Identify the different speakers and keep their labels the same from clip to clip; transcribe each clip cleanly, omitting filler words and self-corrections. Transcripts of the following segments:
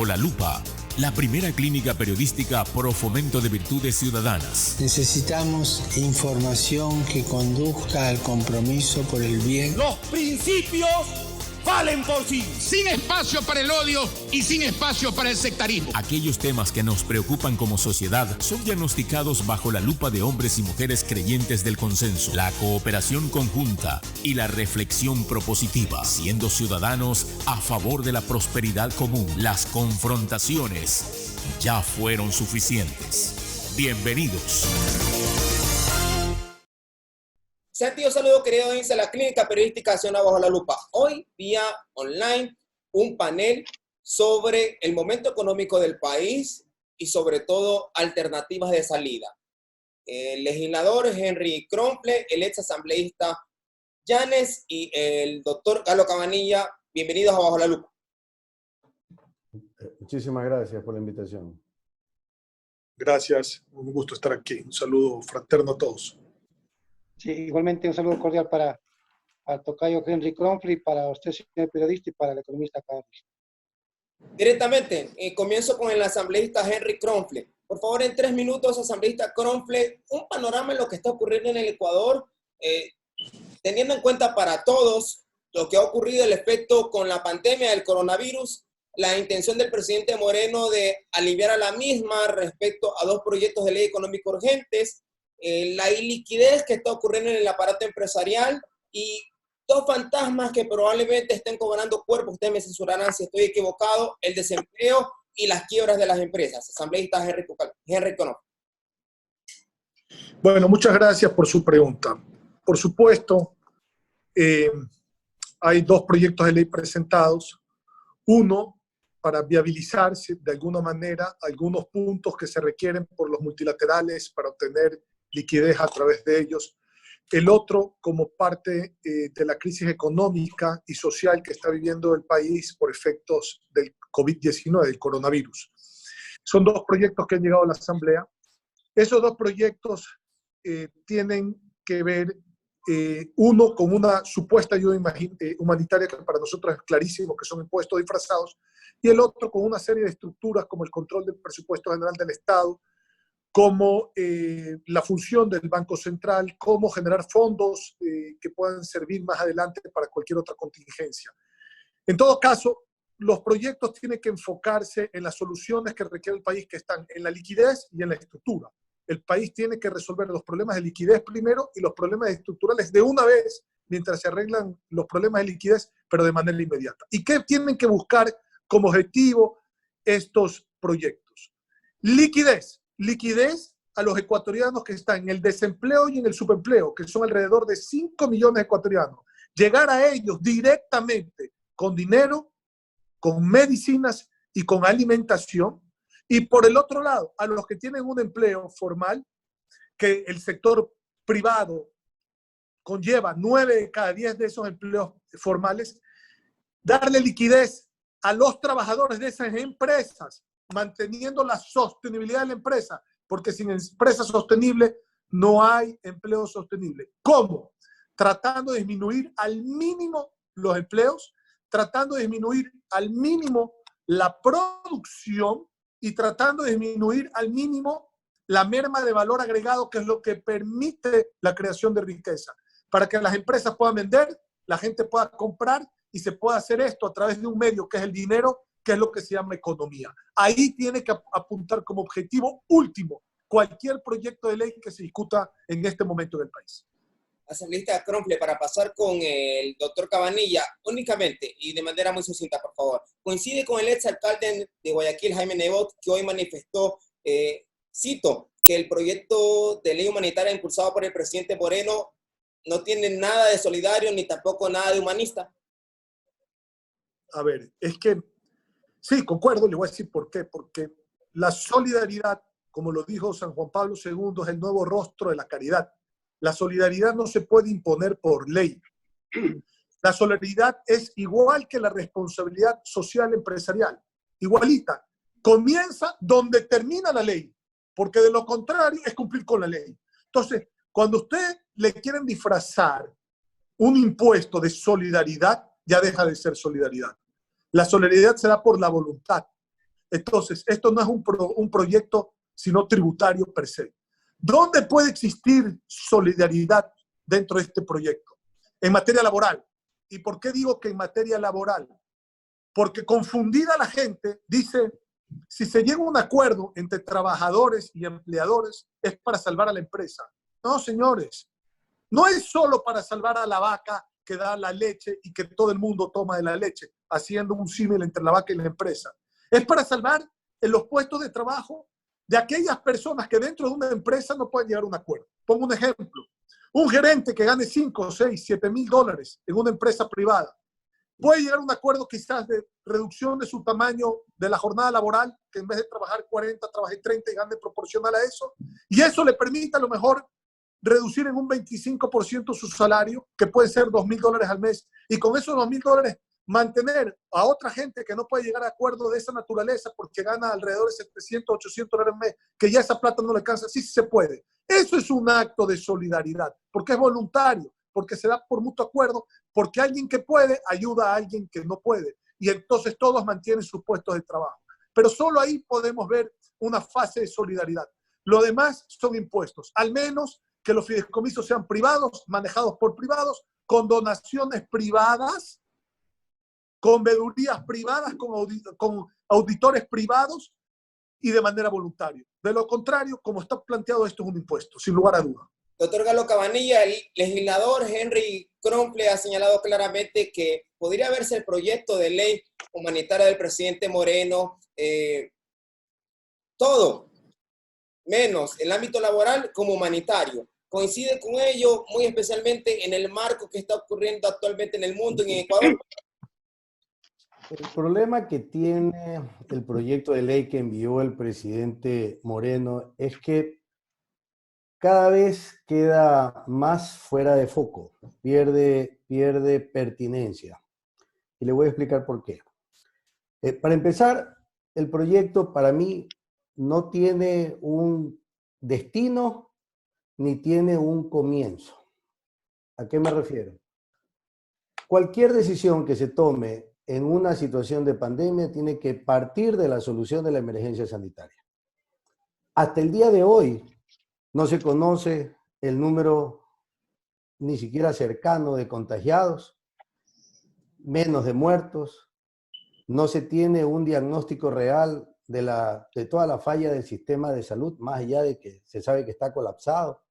Speaker 1: Bajo la Lupa, la primera clínica periodística pro fomento de virtudes ciudadanas.
Speaker 2: Necesitamos información que conduzca al compromiso por el bien.
Speaker 3: Los principios valen por sí.
Speaker 4: Sin espacio para el odio y sin espacio para el sectarismo.
Speaker 1: Aquellos temas que nos preocupan como sociedad son diagnosticados bajo la lupa de hombres y mujeres creyentes del consenso, la cooperación conjunta y la reflexión propositiva, siendo ciudadanos a favor de la prosperidad común. Las confrontaciones ya fueron suficientes. Bienvenidos.
Speaker 5: Sentido saludo, querido audiencia de la Clínica Periodística Ciudadana Bajo la Lupa. Hoy, vía online, un panel sobre el momento económico del país y sobre todo alternativas de salida. El legislador Henry Kronfle, el ex asambleísta Yanes y el doctor Carlos Cabanilla. Bienvenidos a Bajo la Lupa.
Speaker 6: Muchísimas gracias por la invitación.
Speaker 7: Gracias, un gusto estar aquí. Un saludo fraterno a todos.
Speaker 8: Sí, igualmente un saludo cordial para el tocayo Henry Kronfle, para usted, señor periodista, y para el economista Carlos.
Speaker 5: Directamente, comienzo con el asambleísta Henry Kronfle. Por favor, en 3 minutos, asambleísta Kronfle, un panorama de lo que está ocurriendo en el Ecuador, teniendo en cuenta para todos lo que ha ocurrido, el efecto con la pandemia del coronavirus, la intención del presidente Moreno de aliviar a la misma respecto a 2 proyectos de ley económica urgentes, la iliquidez que está ocurriendo en el aparato empresarial y 2 fantasmas que probablemente estén cobrando cuerpo. Ustedes me censurarán si estoy equivocado: el desempleo y las quiebras de las empresas. Asambleísta Henry Kronfle.
Speaker 7: Bueno, muchas gracias por su pregunta. Por supuesto, hay 2 proyectos de ley presentados. Uno, para viabilizarse de alguna manera algunos puntos que se requieren por los multilaterales para obtener liquidez a través de ellos. El otro, como parte de la crisis económica y social que está viviendo el país por efectos del COVID-19, del coronavirus. Son 2 proyectos que han llegado a la Asamblea. Esos 2 proyectos tienen que ver, uno con una supuesta ayuda humanitaria que para nosotros es clarísimo que son impuestos disfrazados, y el otro con una serie de estructuras como el control del presupuesto general del Estado, como la función del Banco Central, cómo generar fondos que puedan servir más adelante para cualquier otra contingencia. En todo caso, los proyectos tienen que enfocarse en las soluciones que requiere el país, que están en la liquidez y en la estructura. El país tiene que resolver los problemas de liquidez primero y los problemas estructurales de una vez, mientras se arreglan los problemas de liquidez, pero de manera inmediata. ¿Y qué tienen que buscar como objetivo estos proyectos? Liquidez a los ecuatorianos que están en el desempleo y en el subempleo, que son alrededor de 5 millones de ecuatorianos. Llegar a ellos directamente con dinero, con medicinas y con alimentación. Y por el otro lado, a los que tienen un empleo formal, que el sector privado conlleva 9 de cada 10 de esos empleos formales, darle liquidez a los trabajadores de esas empresas, manteniendo la sostenibilidad de la empresa, porque sin empresa sostenible no hay empleo sostenible. ¿Cómo? Tratando de disminuir al mínimo los empleos, tratando de disminuir al mínimo la producción y tratando de disminuir al mínimo la merma de valor agregado, que es lo que permite la creación de riqueza, para que las empresas puedan vender, la gente pueda comprar y se pueda hacer esto a través de un medio que es el dinero, que es lo que se llama economía. Ahí tiene que apuntar como objetivo último cualquier proyecto de ley que se discuta en este momento en el país.
Speaker 5: Asambleísta Kronfle, para pasar con el doctor Cabanilla, únicamente y de manera muy sucinta, por favor. Coincide con el exalcalde de Guayaquil, Jaime Nebot, que hoy manifestó, cito, que el proyecto de ley humanitaria impulsado por el presidente Moreno no tiene nada de solidario ni tampoco nada de humanista.
Speaker 7: A ver, es que sí, concuerdo, le voy a decir por qué. Porque la solidaridad, como lo dijo San Juan Pablo II, es el nuevo rostro de la caridad. La solidaridad no se puede imponer por ley. La solidaridad es igual que la responsabilidad social empresarial, igualita. Comienza donde termina la ley, porque de lo contrario es cumplir con la ley. Entonces, cuando usted le quieren disfrazar un impuesto de solidaridad, ya deja de ser solidaridad. La solidaridad se da por la voluntad. Entonces, esto no es un proyecto, sino tributario per se. ¿Dónde puede existir solidaridad dentro de este proyecto? En materia laboral. ¿Y por qué digo que en materia laboral? Porque confundida la gente dice, si se llega a un acuerdo entre trabajadores y empleadores, es para salvar a la empresa. No, señores, no es solo para salvar a la vaca que da la leche y que todo el mundo toma de la leche, haciendo un símil entre la vaca y la empresa. Es para salvar en los puestos de trabajo de aquellas personas que dentro de una empresa no pueden llegar a un acuerdo. Pongo un ejemplo. Un gerente que gane 5, 6, 7 mil dólares en una empresa privada puede llegar a un acuerdo quizás de reducción de su tamaño de la jornada laboral, que en vez de trabajar 40, trabaje 30 y gane proporcional a eso. Y eso le permite a lo mejor reducir en un 25% su salario, que puede ser $2,000 al mes. Y con esos $2,000 mantener a otra gente que no puede llegar a acuerdo de esa naturaleza porque gana alrededor de 700, 800 dólares al mes, que ya esa plata no le alcanza. Sí se puede. Eso es un acto de solidaridad, porque es voluntario, porque se da por mutuo acuerdo, porque alguien que puede ayuda a alguien que no puede. Y entonces todos mantienen sus puestos de trabajo. Pero solo ahí podemos ver una fase de solidaridad. Lo demás son impuestos. Al menos que los fideicomisos sean privados, manejados por privados, con donaciones privadas, con veedurías privadas, con auditores privados y de manera voluntaria. De lo contrario, como está planteado, esto es un impuesto, sin lugar a duda.
Speaker 5: Doctor Galo Cabanilla, el legislador Henry Kronfle ha señalado claramente que podría verse el proyecto de ley humanitaria del presidente Moreno, todo, menos el ámbito laboral como humanitario. Coincide con ello, muy especialmente en el marco que está ocurriendo actualmente en el mundo, en Ecuador.
Speaker 6: El problema que tiene el proyecto de ley que envió el presidente Moreno es que cada vez queda más fuera de foco, pierde pertinencia. Y le voy a explicar por qué. Para empezar, el proyecto para mí no tiene un destino ni tiene un comienzo. ¿A qué me refiero? Cualquier decisión que se tome en una situación de pandemia tiene que partir de la solución de la emergencia sanitaria. Hasta el día de hoy no se conoce el número ni siquiera cercano de contagiados, menos de muertos, no se tiene un diagnóstico real de toda la falla del sistema de salud, más allá de que se sabe que está colapsado.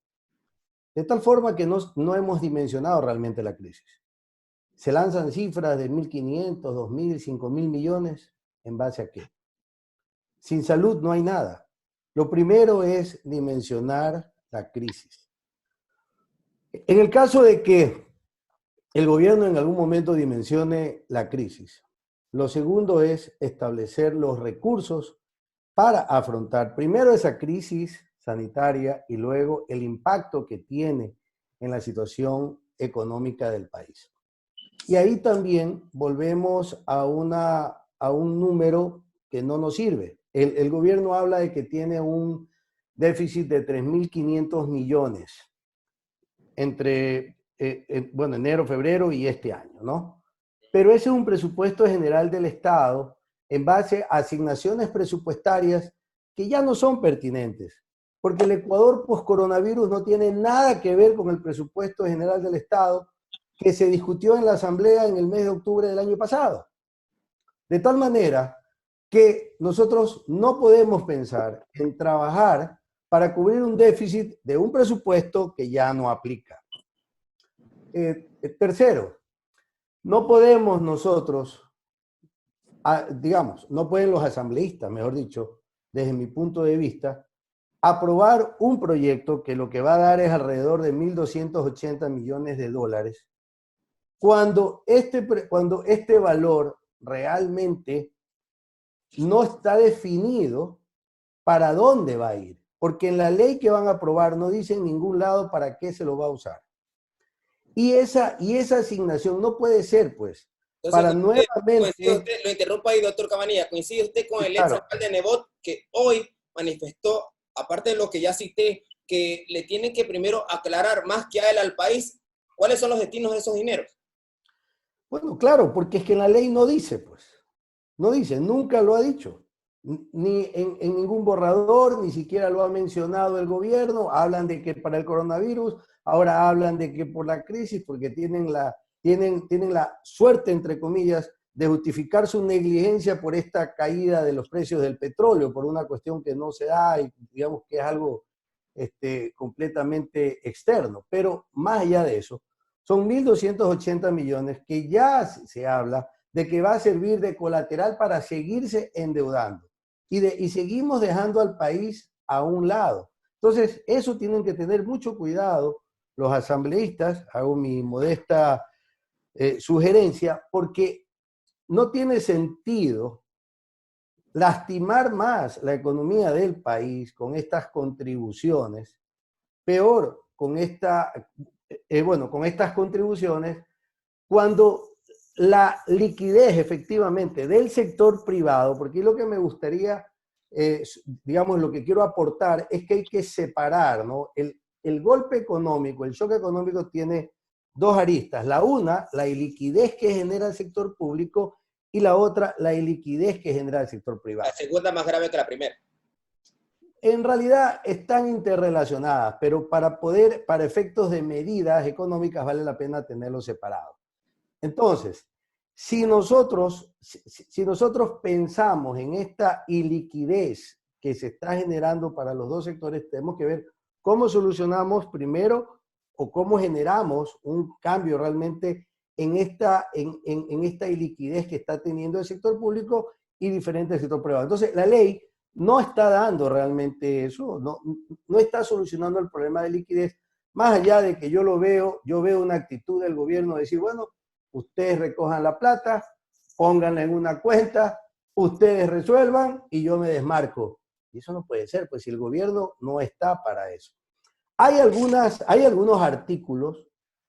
Speaker 6: De tal forma que no hemos dimensionado realmente la crisis. Se lanzan cifras de 1.500, 2.000, 5.000 millones, ¿en base a qué? Sin salud no hay nada. Lo primero es dimensionar la crisis. En el caso de que el gobierno en algún momento dimensione la crisis, lo segundo es establecer los recursos para afrontar primero esa crisis sanitaria y luego el impacto que tiene en la situación económica del país. Y ahí también volvemos a un número que no nos sirve. El gobierno habla de que tiene un déficit de 3.500 millones entre enero, febrero y este año, ¿no? Pero ese es un presupuesto general del Estado en base a asignaciones presupuestarias que ya no son pertinentes, porque el Ecuador post-coronavirus no tiene nada que ver con el presupuesto general del Estado que se discutió en la Asamblea en el mes de octubre del año pasado. De tal manera que nosotros no podemos pensar en trabajar para cubrir un déficit de un presupuesto que ya no aplica. Tercero, no podemos nosotros, no pueden los asambleístas, mejor dicho, desde mi punto de vista, aprobar un proyecto que lo que va a dar es alrededor de 1.280 millones de dólares, cuando este valor realmente no está definido para dónde va a ir. Porque en la ley que van a aprobar no dice en ningún lado para qué se lo va a usar. Y esa asignación no puede ser, pues, entonces, para nuevamente...
Speaker 5: Lo interrumpo ahí, doctor Cabanilla. ¿Coincide usted con el ex alcalde de Nebot que hoy manifestó, aparte de lo que ya cité, que le tienen que primero aclarar más que a él al país cuáles son los destinos de esos dineros?
Speaker 6: Bueno, claro, porque es que en la ley no dice, pues. No dice, nunca lo ha dicho. Ni en ningún borrador, ni siquiera lo ha mencionado el gobierno. Hablan de que para el coronavirus, ahora hablan de que por la crisis, porque tienen la suerte, entre comillas, de justificar su negligencia por esta caída de los precios del petróleo, por una cuestión que no se da y digamos que es algo completamente externo. Pero más allá de eso, son 1.280 millones que ya se habla de que va a servir de colateral para seguirse endeudando. Y seguimos dejando al país a un lado. Entonces, eso tienen que tener mucho cuidado los asambleístas, hago mi modesta sugerencia, porque no tiene sentido lastimar más la economía del país con estas contribuciones, peor con con estas contribuciones, cuando la liquidez efectivamente del sector privado, porque lo que me gustaría, digamos, lo que quiero aportar es que hay que separar, ¿no? El golpe económico, el shock económico tiene dos aristas. La una, la iliquidez que genera el sector público, y la otra, la iliquidez que genera el sector privado.
Speaker 5: La segunda más grave que la primera.
Speaker 6: En realidad están interrelacionadas, pero para efectos de medidas económicas vale la pena tenerlos separados. Entonces, si nosotros pensamos en esta iliquidez que se está generando para los dos sectores, tenemos que ver cómo solucionamos primero o cómo generamos un cambio realmente en esta iliquidez que está teniendo el sector público y diferente del sector privado. Entonces, la ley no está dando realmente eso, no está solucionando el problema de liquidez, más allá de que yo veo una actitud del gobierno de decir, bueno, ustedes recojan la plata, pónganla en una cuenta, ustedes resuelvan y yo me desmarco. Y eso no puede ser, pues si el gobierno no está para eso. Hay algunos artículos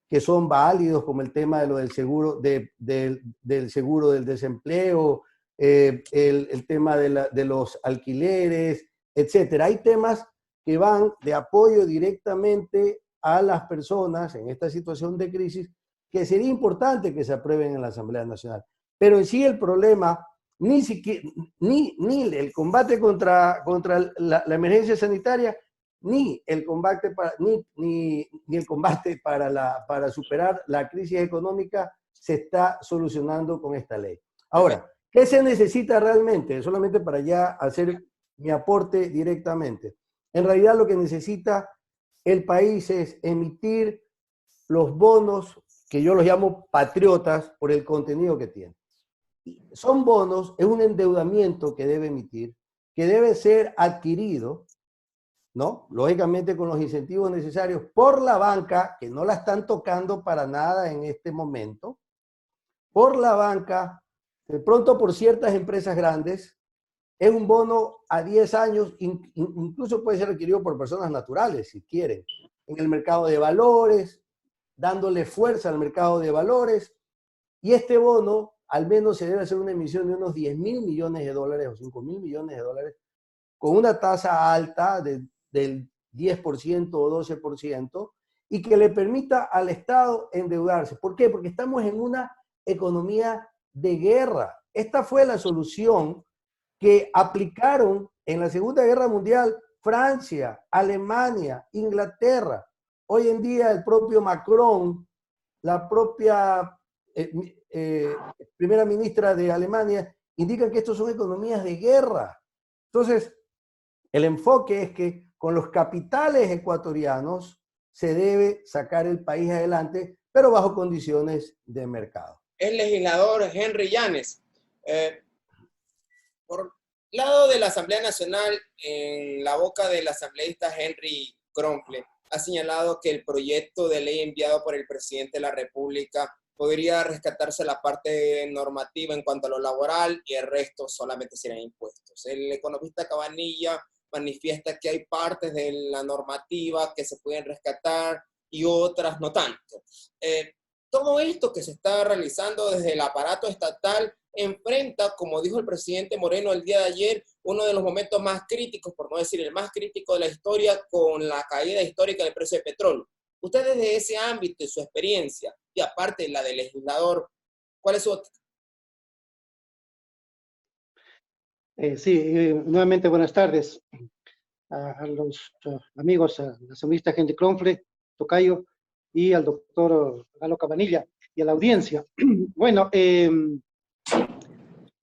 Speaker 6: que son válidos, como el tema de lo del seguro, del seguro del desempleo, el tema de los alquileres, etcétera. Hay temas que van de apoyo directamente a las personas en esta situación de crisis que sería importante que se aprueben en la Asamblea Nacional. Pero en sí el problema, ni el combate contra la emergencia sanitaria, ni el combate para superar la crisis económica se está solucionando con esta ley. Ahora, ¿qué se necesita realmente? Solamente para ya hacer mi aporte directamente. En realidad lo que necesita el país es emitir los bonos, que yo los llamo patriotas, por el contenido que tienen. Son bonos, es un endeudamiento que debe emitir, que debe ser adquirido, ¿no? Lógicamente con los incentivos necesarios por la banca, que no la están tocando para nada en este momento, por la banca, de pronto por ciertas empresas grandes. Es un bono a 10 años, incluso puede ser adquirido por personas naturales, si quieren, en el mercado de valores, dándole fuerza al mercado de valores, y este bono al menos se debe hacer una emisión de unos 10.000 millones de dólares o 5.000 millones de dólares, con una tasa alta del 10% o 12%, y que le permita al Estado endeudarse. ¿Por qué? Porque estamos en una economía de guerra. Esta fue la solución que aplicaron en la Segunda Guerra Mundial Francia, Alemania, Inglaterra. Hoy en día el propio Macron, la propia primera ministra de Alemania, indican que estos son economías de guerra. Entonces, el enfoque es que con los capitales ecuatorianos se debe sacar el país adelante, pero bajo condiciones de mercado.
Speaker 5: El legislador Henry Llanes, por lado de la Asamblea Nacional, en la boca del asambleísta Henry Kronfle, ha señalado que el proyecto de ley enviado por el presidente de la República podría rescatarse la parte normativa en cuanto a lo laboral y el resto solamente serían impuestos. El economista Cabanilla manifiesta que hay partes de la normativa que se pueden rescatar y otras no tanto. Todo esto que se está realizando desde el aparato estatal enfrenta, como dijo el presidente Moreno el día de ayer, uno de los momentos más críticos, por no decir el más crítico de la historia, con la caída histórica del precio del petróleo. Usted desde ese ámbito y su experiencia, y aparte la del legislador, ¿cuál es su óptica?
Speaker 8: Nuevamente buenas tardes a los amigos, al asambleísta Henry Kronfle, tocayo, y al doctor Galo Cabanilla, y a la audiencia. Bueno,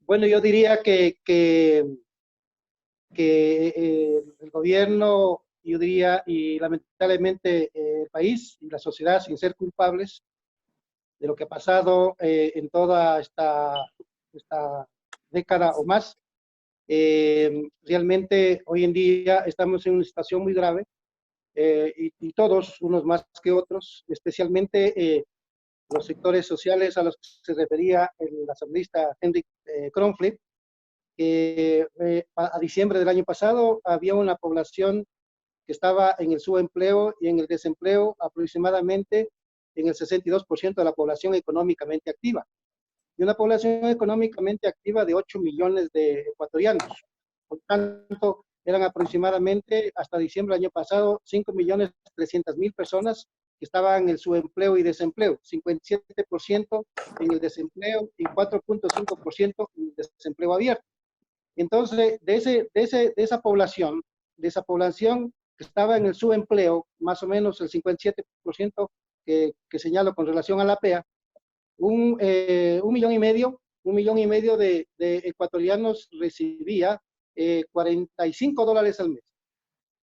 Speaker 8: yo diría que el gobierno, yo diría, y lamentablemente el país y la sociedad, sin ser culpables de lo que ha pasado en toda esta década o más, realmente hoy en día estamos en una situación muy grave, y todos, unos más que otros, especialmente los sectores sociales a los que se refería el asambleísta Henry Kronfle. A diciembre del año pasado había una población que estaba en el subempleo y en el desempleo aproximadamente en el 62% de la población económicamente activa. Y una población económicamente activa de 8 millones de ecuatorianos. Por tanto, eran aproximadamente, hasta diciembre del año pasado, 5.300.000 personas que estaban en el subempleo y desempleo, 57% en el desempleo y 4.5% en el desempleo abierto. Entonces, de esa población que estaba en el subempleo, más o menos el 57% que señalo con relación a la PEA, un millón y medio de ecuatorianos recibía $45 al mes.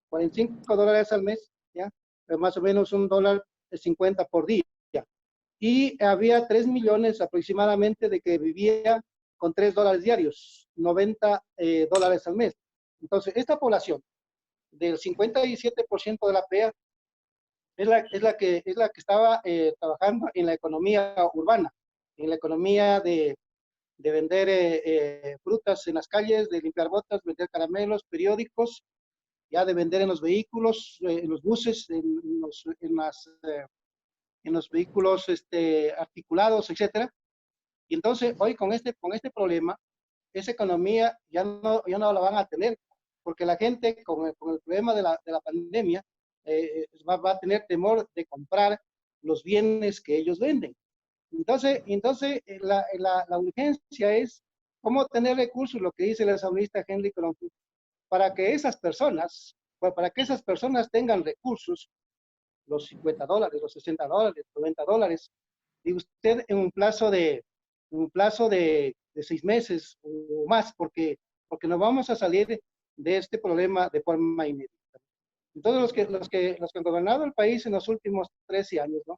Speaker 8: $45 al mes, ¿ya? Más o menos $1.50 por día. Y había 3 millones aproximadamente de que vivía con $3 diarios, $90 al mes. Entonces, esta población del 57% de la PEA es la que estaba trabajando en la economía urbana, en la economía de vender frutas en las calles, de limpiar botas, vender caramelos, periódicos, ya de vender en los vehículos, en los buses, en los vehículos articulados, etcétera. Y entonces, hoy con este problema, esa economía ya no la van a tener, porque la gente con el problema de la pandemia va a tener temor de comprar los bienes que ellos venden. Entonces la urgencia es cómo tener recursos, lo que dice el asambleísta Henry Kronfle, para que esas personas tengan recursos, los $50, los $60, $90, y usted en un plazo de 6 meses o más, porque no vamos a salir de este problema de forma inmediata. Entonces los que han gobernado el país en los últimos 13 años, no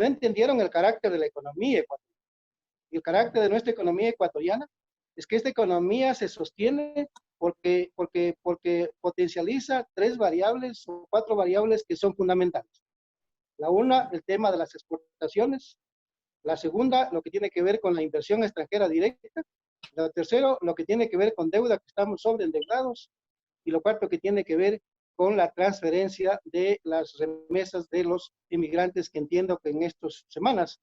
Speaker 8: entendieron el carácter de la economía ecuatoriana. Y el carácter de nuestra economía ecuatoriana es que esta economía se sostiene porque potencializa 3 variables o 4 variables que son fundamentales. La una, el tema de las exportaciones. La segunda, lo que tiene que ver con la inversión extranjera directa. La tercero, lo que tiene que ver con deuda, que estamos sobreendeudados. Y lo cuarto, que tiene que ver con la transferencia de las remesas de los inmigrantes, que entiendo que en estas semanas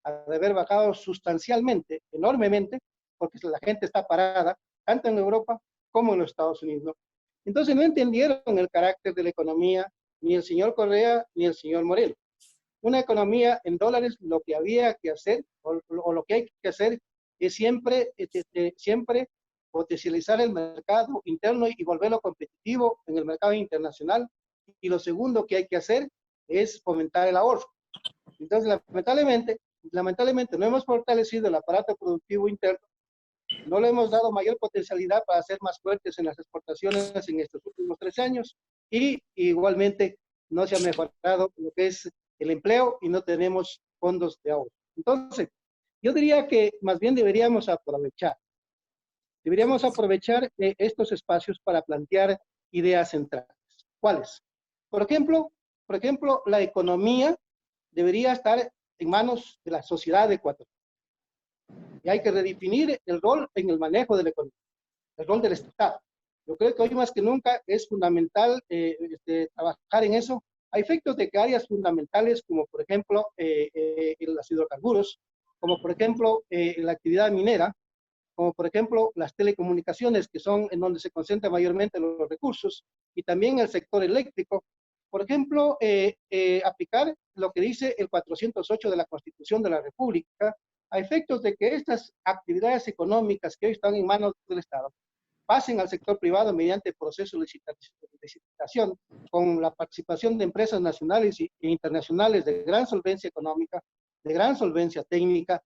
Speaker 8: ha de haber bajado sustancialmente, enormemente, porque la gente está parada, tanto en Europa como en los Estados Unidos. Entonces no entendieron el carácter de la economía, ni el señor Correa, ni el señor Moreno. Una economía en dólares, lo que había que hacer, o lo que hay que hacer, es siempre potencializar el mercado interno y volverlo competitivo en el mercado internacional. Y lo segundo que hay que hacer es fomentar el ahorro. Entonces, lamentablemente no hemos fortalecido el aparato productivo interno, no le hemos dado mayor potencialidad para ser más fuertes en las exportaciones en estos últimos 3 años, y igualmente no se ha mejorado lo que es el empleo y no tenemos fondos de ahorro. Entonces, yo diría que más bien deberíamos aprovechar estos espacios para plantear ideas centrales. ¿Cuáles? Por ejemplo, la economía debería estar en manos de la sociedad de Ecuador. Y hay que redefinir el rol en el manejo de la economía, el rol del Estado. Yo creo que hoy más que nunca es fundamental trabajar en eso, a efectos de que áreas fundamentales, como por ejemplo los hidrocarburos, como por ejemplo la actividad minera, como por ejemplo las telecomunicaciones, que son en donde se concentran mayormente los recursos, y también el sector eléctrico. Por ejemplo, aplicar lo que dice el 408 de la Constitución de la República, a efectos de que estas actividades económicas que hoy están en manos del Estado pasen al sector privado mediante procesos de licitación con la participación de empresas nacionales e internacionales de gran solvencia económica, de gran solvencia técnica,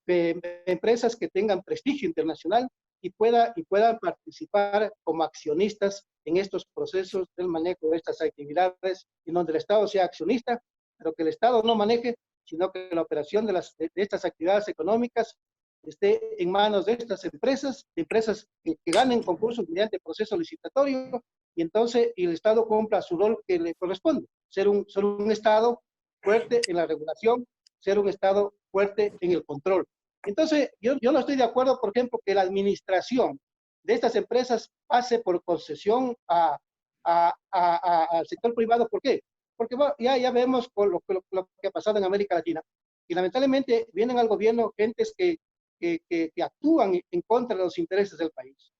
Speaker 8: empresas que tengan prestigio internacional y puedan participar como accionistas en estos procesos del manejo de estas actividades, en donde el Estado sea accionista, pero que el Estado no maneje, sino que la operación de estas actividades económicas esté en manos de estas empresas que ganen concursos mediante proceso licitatorio, y entonces el Estado cumpla su rol que le corresponde, ser un Estado fuerte en la regulación, ser un Estado fuerte en el control. Entonces, yo no estoy de acuerdo, por ejemplo, que la administración de estas empresas pase por concesión al sector privado. ¿Por qué? Porque bueno, ya vemos por lo que ha pasado en América Latina. Y lamentablemente vienen al gobierno gentes que actúan en contra de los intereses del país,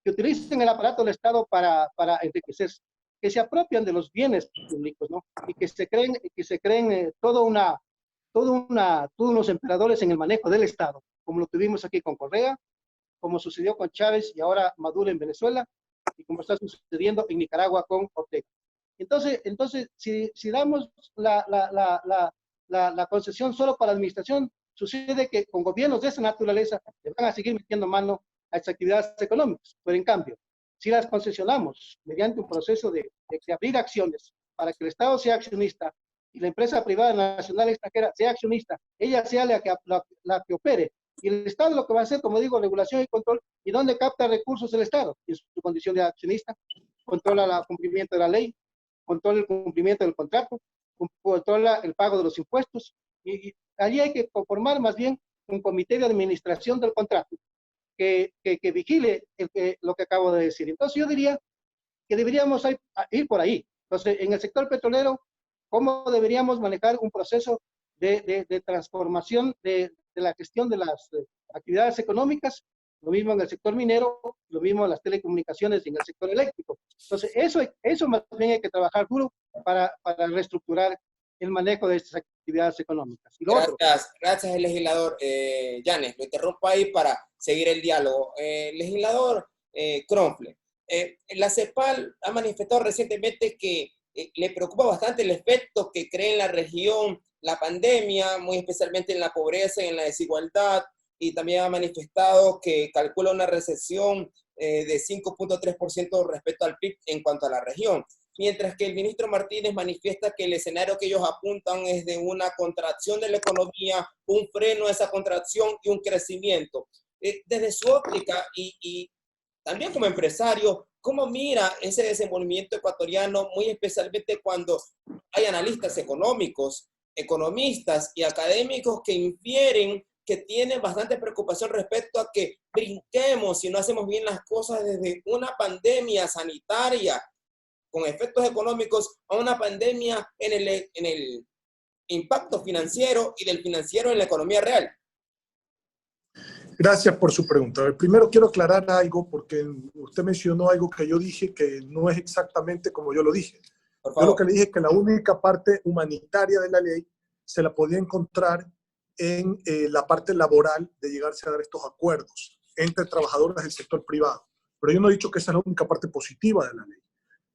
Speaker 8: que utilizan el aparato del Estado para enriquecerse, que se apropian de los bienes públicos, ¿no? Y que se creen todos unos emperadores en el manejo del Estado, como lo tuvimos aquí con Correa, como sucedió con Chávez y ahora Maduro en Venezuela, y como está sucediendo en Nicaragua con Ortega. Entonces si damos la concesión solo para la administración, sucede que con gobiernos de esa naturaleza le van a seguir metiendo mano a estas actividades económicas. Pero en cambio, si las concesionamos mediante un proceso de abrir acciones para que el Estado sea accionista y la empresa privada nacional extranjera sea accionista, ella sea la que opere, y el Estado lo que va a hacer, como digo, regulación y control, y dónde capta recursos el Estado, en su condición de accionista, controla el cumplimiento de la ley, controla el cumplimiento del contrato, controla el pago de los impuestos, y allí hay que conformar más bien un comité de administración del contrato que vigile lo que acabo de decir. Entonces yo diría que deberíamos ir por ahí. Entonces, en el sector petrolero, ¿cómo deberíamos manejar un proceso de transformación de la gestión de las actividades económicas? Lo mismo en el sector minero, lo mismo en las telecomunicaciones y en el sector eléctrico. Entonces, eso más bien hay que trabajar duro para reestructurar el manejo de estas actividades económicas.
Speaker 5: Gracias, legislador Yanes. Lo interrumpo ahí para seguir el diálogo. Legislador Kronfle, la CEPAL ha manifestado recientemente que le preocupa bastante el efecto que crea en la región la pandemia, muy especialmente en la pobreza y en la desigualdad, y también ha manifestado que calcula una recesión de 5.3% respecto al PIB en cuanto a la región. Mientras que el ministro Martínez manifiesta que el escenario que ellos apuntan es de una contracción de la economía, un freno a esa contracción y un crecimiento. Desde su óptica y también como empresario, ¿cómo mira ese desenvolvimiento ecuatoriano, muy especialmente cuando hay analistas económicos, economistas y académicos que infieren que tienen bastante preocupación respecto a que brinquemos si no hacemos bien las cosas desde una pandemia sanitaria con efectos económicos a una pandemia en el impacto financiero y del financiero en la economía real?
Speaker 7: Gracias por su pregunta. Primero quiero aclarar algo porque usted mencionó algo que yo dije que no es exactamente como yo lo dije. Yo lo que le dije es que la única parte humanitaria de la ley se la podía encontrar en la parte laboral de llegarse a dar estos acuerdos entre trabajadores del sector privado. Pero yo no he dicho que esa es la única parte positiva de la ley.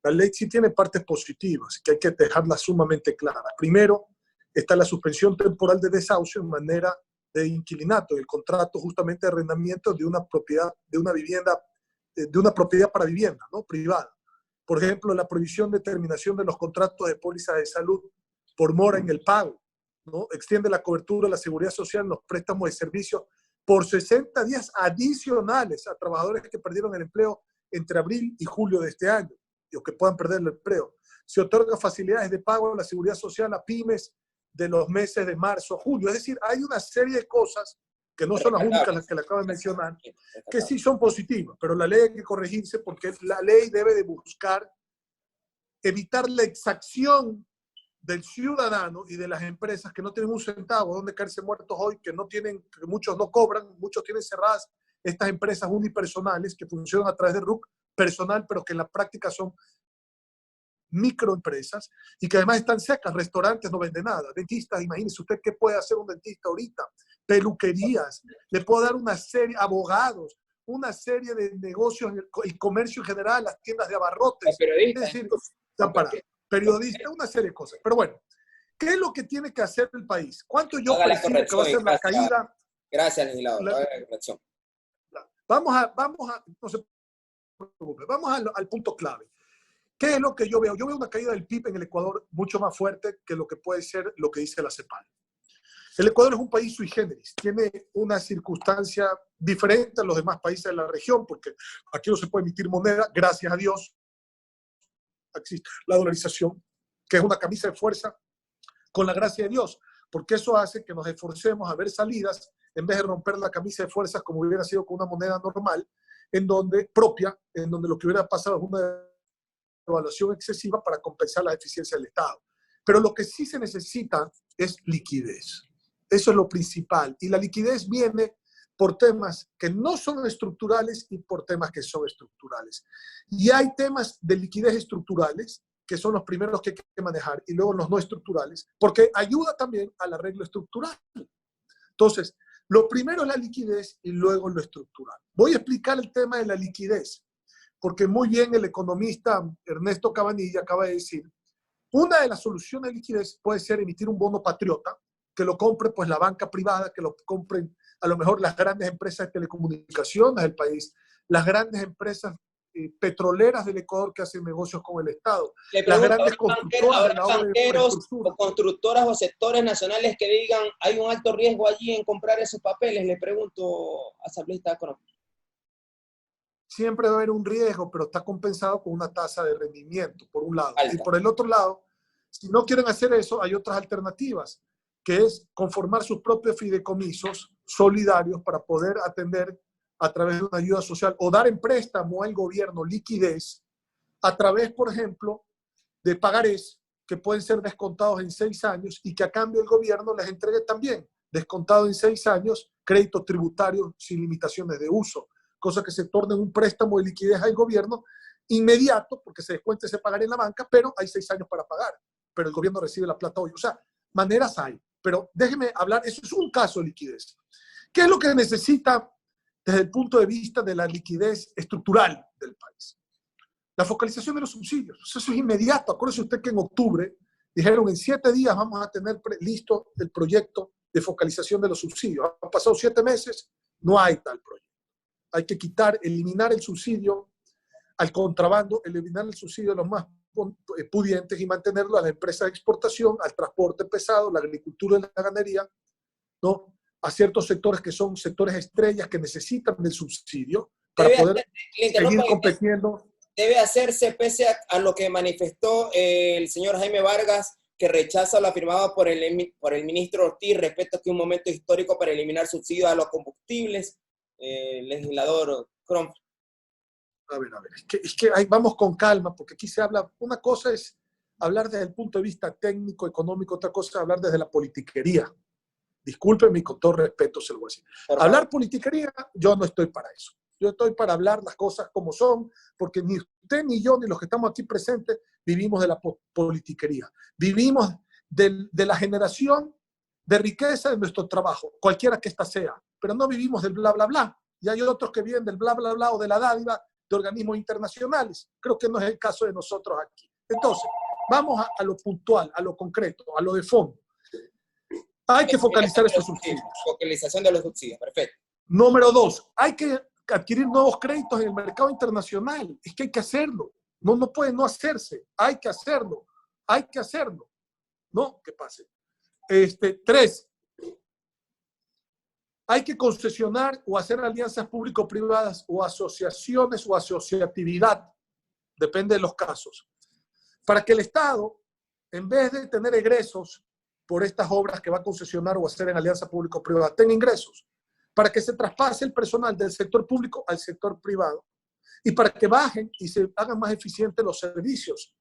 Speaker 7: La ley sí tiene partes positivas que hay que dejarlas sumamente claras. Primero, está la suspensión temporal de desahucio en manera de inquilinato, el contrato justamente de arrendamiento de una propiedad, de una vivienda, de una propiedad para vivienda, ¿no? Privada. Por ejemplo, la prohibición de terminación de los contratos de póliza de salud por mora en el pago, ¿no? Extiende la cobertura de la seguridad social en los préstamos de servicios por 60 días adicionales a trabajadores que perdieron el empleo entre abril y julio de este año, o que puedan perder el empleo. Se otorga facilidades de pago a la seguridad social a pymes de los meses de marzo a julio. Es decir, hay una serie de cosas que no son las únicas las que le acabo de mencionar, que sí son positivas, pero la ley hay que corregirse porque la ley debe de buscar evitar la exacción del ciudadano y de las empresas que no tienen un centavo donde caerse muertos hoy, que muchos no cobran, muchos tienen cerradas estas empresas unipersonales que funcionan a través de RUC personal, pero que en la práctica son microempresas y que además están secas. Restaurantes no venden nada, dentistas, imagínese usted qué puede hacer un dentista ahorita, peluquerías, le puedo dar una serie, abogados, una serie de negocios, el comercio en general, las tiendas de abarrotes.
Speaker 5: Periodistas.
Speaker 7: Es decir, están parados. Periodistas, una serie de cosas. Pero bueno, ¿qué es lo que tiene que hacer el país? ¿Cuánto yo percibo que va a ser la caída?
Speaker 5: Gracias, legislador.
Speaker 7: Vamos no se preocupe, vamos al punto clave. ¿Qué es lo que yo veo? Yo veo una caída del PIB en el Ecuador mucho más fuerte que lo que puede ser lo que dice la CEPAL. El Ecuador es un país sui generis, tiene una circunstancia diferente a los demás países de la región, porque aquí no se puede emitir moneda, gracias a Dios. Existe la dolarización, que es una camisa de fuerza con la gracia de Dios, porque eso hace que nos esforcemos a ver salidas en vez de romper la camisa de fuerzas como hubiera sido con una moneda normal, en donde lo que hubiera pasado es una devaluación excesiva para compensar la deficiencia del Estado. Pero lo que sí se necesita es liquidez. Eso es lo principal. Y la liquidez viene por temas que no son estructurales y por temas que son estructurales. Y hay temas de liquidez estructurales que son los primeros que hay que manejar, y luego los no estructurales, porque ayuda también al arreglo estructural. Entonces, lo primero es la liquidez y luego lo estructural. Voy a explicar el tema de la liquidez, porque muy bien el economista Ernesto Cabanilla acaba de decir, una de las soluciones de liquidez puede ser emitir un bono patriota, que lo compre pues la banca privada, que lo compren a lo mejor las grandes empresas de telecomunicaciones del país, las grandes empresas petroleras del Ecuador que hacen negocios con el Estado, las grandes constructoras de la obra de infraestructura.
Speaker 5: O constructoras o sectores nacionales que digan hay un alto riesgo allí en comprar esos papeles, le pregunto a asambleísta Cronfle.
Speaker 7: Siempre va a haber un riesgo, pero está compensado con una tasa de rendimiento, por un lado.
Speaker 5: Alta.
Speaker 7: Y por el otro lado, si no quieren hacer eso, hay otras alternativas, que es conformar sus propios fideicomisos solidarios para poder atender a través de una ayuda social o dar en préstamo al gobierno liquidez a través, por ejemplo, de pagarés que pueden ser descontados en 6 años y que a cambio el gobierno les entregue también descontado en 6 años créditos tributarios sin limitaciones de uso, cosa que se torne un préstamo de liquidez al gobierno inmediato porque se descuente ese pagar en la banca, pero hay 6 años para pagar, pero el gobierno recibe la plata hoy. O sea, maneras hay, pero déjeme hablar, eso es un caso de liquidez. ¿Qué es lo que necesita desde el punto de vista de la liquidez estructural del país? La focalización de los subsidios. Eso es inmediato. Acuérdese usted que en octubre dijeron en 7 días vamos a tener listo el proyecto de focalización de los subsidios. Han pasado 7 meses, no hay tal proyecto. Hay que eliminar el subsidio al contrabando, eliminar el subsidio de los más pudientes y mantenerlo a las empresas de exportación, al transporte pesado, la agricultura y la ganadería, ¿no? A ciertos sectores que son sectores estrellas que necesitan del subsidio para poder seguir compitiendo.
Speaker 5: Debe hacerse pese a lo que manifestó el señor Jaime Vargas, que rechaza lo afirmado por el ministro Ortiz respecto a que es un momento histórico para eliminar subsidios a los combustibles. Legislador Cronfle.
Speaker 7: A ver, es que ahí vamos con calma, porque aquí se habla, una cosa es hablar desde el punto de vista técnico, económico, otra cosa es hablar desde la politiquería. Discúlpenme y con todo respeto se lo voy a decir. Hablar politiquería, yo no estoy para eso. Yo estoy para hablar las cosas como son, porque ni usted, ni yo, ni los que estamos aquí presentes vivimos de la politiquería. Vivimos de la generación de riqueza de nuestro trabajo, cualquiera que ésta sea, pero no vivimos del bla, bla, bla. Y hay otros que viven del bla, bla, bla o de la dádiva de organismos internacionales. Creo que no es el caso de nosotros aquí. Entonces, vamos a lo puntual, a lo concreto, a lo de fondo. Hay que focalizar esos subsidios.
Speaker 5: Focalización de los subsidios, perfecto.
Speaker 7: Número 2, hay que adquirir nuevos créditos en el mercado internacional. Es que hay que hacerlo. No puede no hacerse. Hay que hacerlo. Hay que hacerlo. No, que pase. 3, hay que concesionar o hacer alianzas público-privadas o asociaciones o asociatividad, depende de los casos, para que el Estado, en vez de tener egresos por estas obras que va a concesionar o hacer en alianza público-privada, tenga ingresos, para que se traspase el personal del sector público al sector privado y para que bajen y se hagan más eficientes los servicios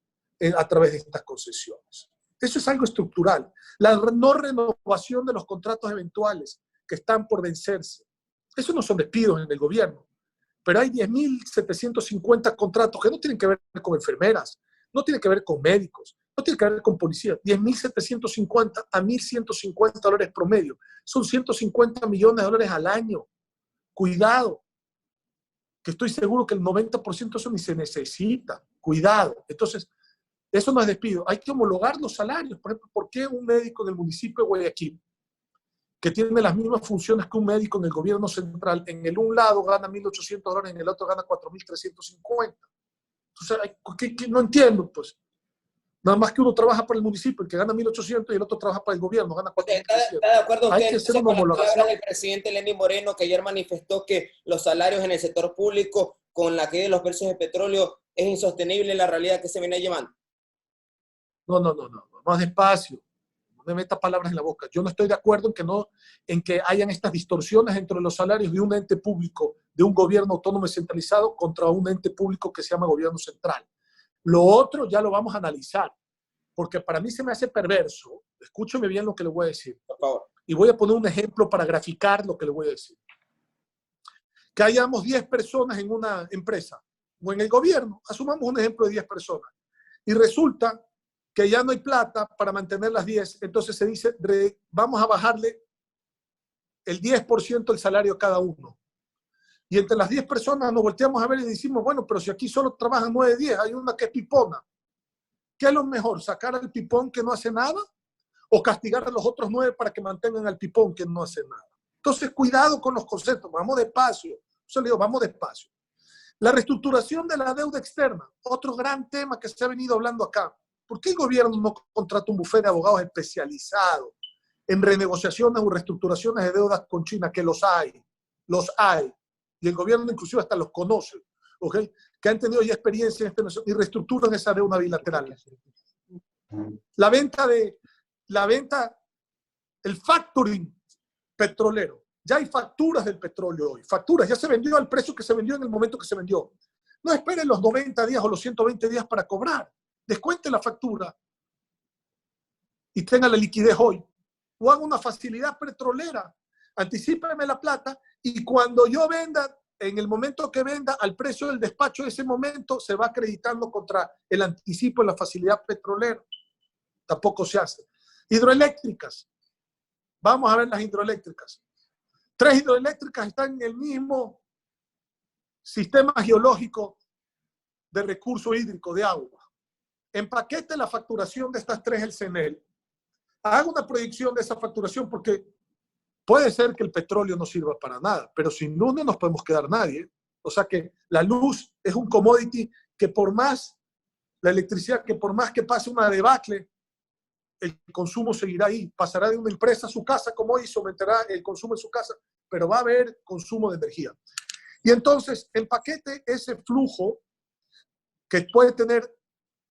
Speaker 7: a través de estas concesiones. Eso es algo estructural. La no renovación de los contratos eventuales que están por vencerse. Eso no son despidos en el gobierno, pero hay 10.750 contratos que no tienen que ver con enfermeras, no tienen que ver con médicos, no tienen que ver con policías. 10.750 a 1.150 dólares promedio. Son 150 millones de dólares al año. Cuidado. que estoy seguro que el 90% eso ni se necesita. Cuidado. Entonces, eso no es despido. Hay que homologar los salarios. Por ejemplo, ¿por qué un médico del municipio de Guayaquil, que tiene las mismas funciones que un médico en el gobierno central, en el un lado gana $1.800, en el otro gana 4.350? Entonces, no entiendo, pues. Nada más que uno trabaja para el municipio, el que gana 1.800 y el otro trabaja para el gobierno, gana 4.300.
Speaker 5: ¿Está de acuerdo usted
Speaker 7: Hay que hacer una
Speaker 5: con las
Speaker 7: homologación
Speaker 5: palabras del presidente Lenín Moreno, que ayer manifestó que los salarios en el sector público con la caída de los precios de petróleo es insostenible la realidad que se viene llevando?
Speaker 7: No. Más despacio. No me meta palabras en la boca. Yo no estoy de acuerdo en que hayan estas distorsiones entre los salarios de un ente público, de un gobierno autónomo y centralizado contra un ente público que se llama gobierno central. Lo otro ya lo vamos a analizar, porque para mí se me hace perverso. Escúcheme bien lo que le voy a decir.
Speaker 5: Por favor.
Speaker 7: Y voy a poner un ejemplo para graficar lo que le voy a decir. Que hayamos 10 personas en una empresa o en el gobierno, asumamos un ejemplo de 10 personas, y resulta que ya no hay plata para mantener las 10, entonces se dice, vamos a bajarle el 10% del salario a cada uno. Y entre las 10 personas nos volteamos a ver y decimos, bueno, pero si aquí solo trabajan 9 10, hay una que es pipona. ¿Qué es lo mejor? ¿Sacar al pipón que no hace nada? ¿O castigar a los otros 9 para que mantengan al pipón que no hace nada? Entonces, cuidado con los conceptos, vamos despacio. Yo le digo, vamos despacio. La reestructuración de la deuda externa, otro gran tema que se ha venido hablando acá. ¿Por qué el gobierno no contrata un bufete de abogados especializado en renegociaciones o reestructuraciones de deudas con China? Que los hay. Y el gobierno inclusive hasta los conoce, ¿okay? Que han tenido ya experiencia en este y reestructuran esa deuda bilateral. La venta, el factoring petrolero. Ya hay facturas del petróleo hoy. Facturas, ya se vendió al precio que se vendió en el momento que se vendió. No esperen los 90 días o los 120 días para cobrar. Descuente la factura y tenga la liquidez hoy. O haga una facilidad petrolera. Anticípeme la plata y cuando yo venda, en el momento que venda, al precio del despacho de ese momento, se va acreditando contra el anticipo de la facilidad petrolera. Tampoco se hace. Hidroeléctricas. Vamos a ver las hidroeléctricas. 3 hidroeléctricas están en el mismo sistema geológico de recurso hídrico de agua. Empaquete la facturación de estas 3 el CNEL. Haga una proyección de esa facturación porque puede ser que el petróleo no sirva para nada, pero sin luz no nos podemos quedar nadie. O sea que la luz es un commodity que por más, la electricidad, que por más que pase una debacle, el consumo seguirá ahí. Pasará de una empresa a su casa como hoy, aumentará el consumo en su casa, pero va a haber consumo de energía. Y entonces, empaquete ese flujo que puede tener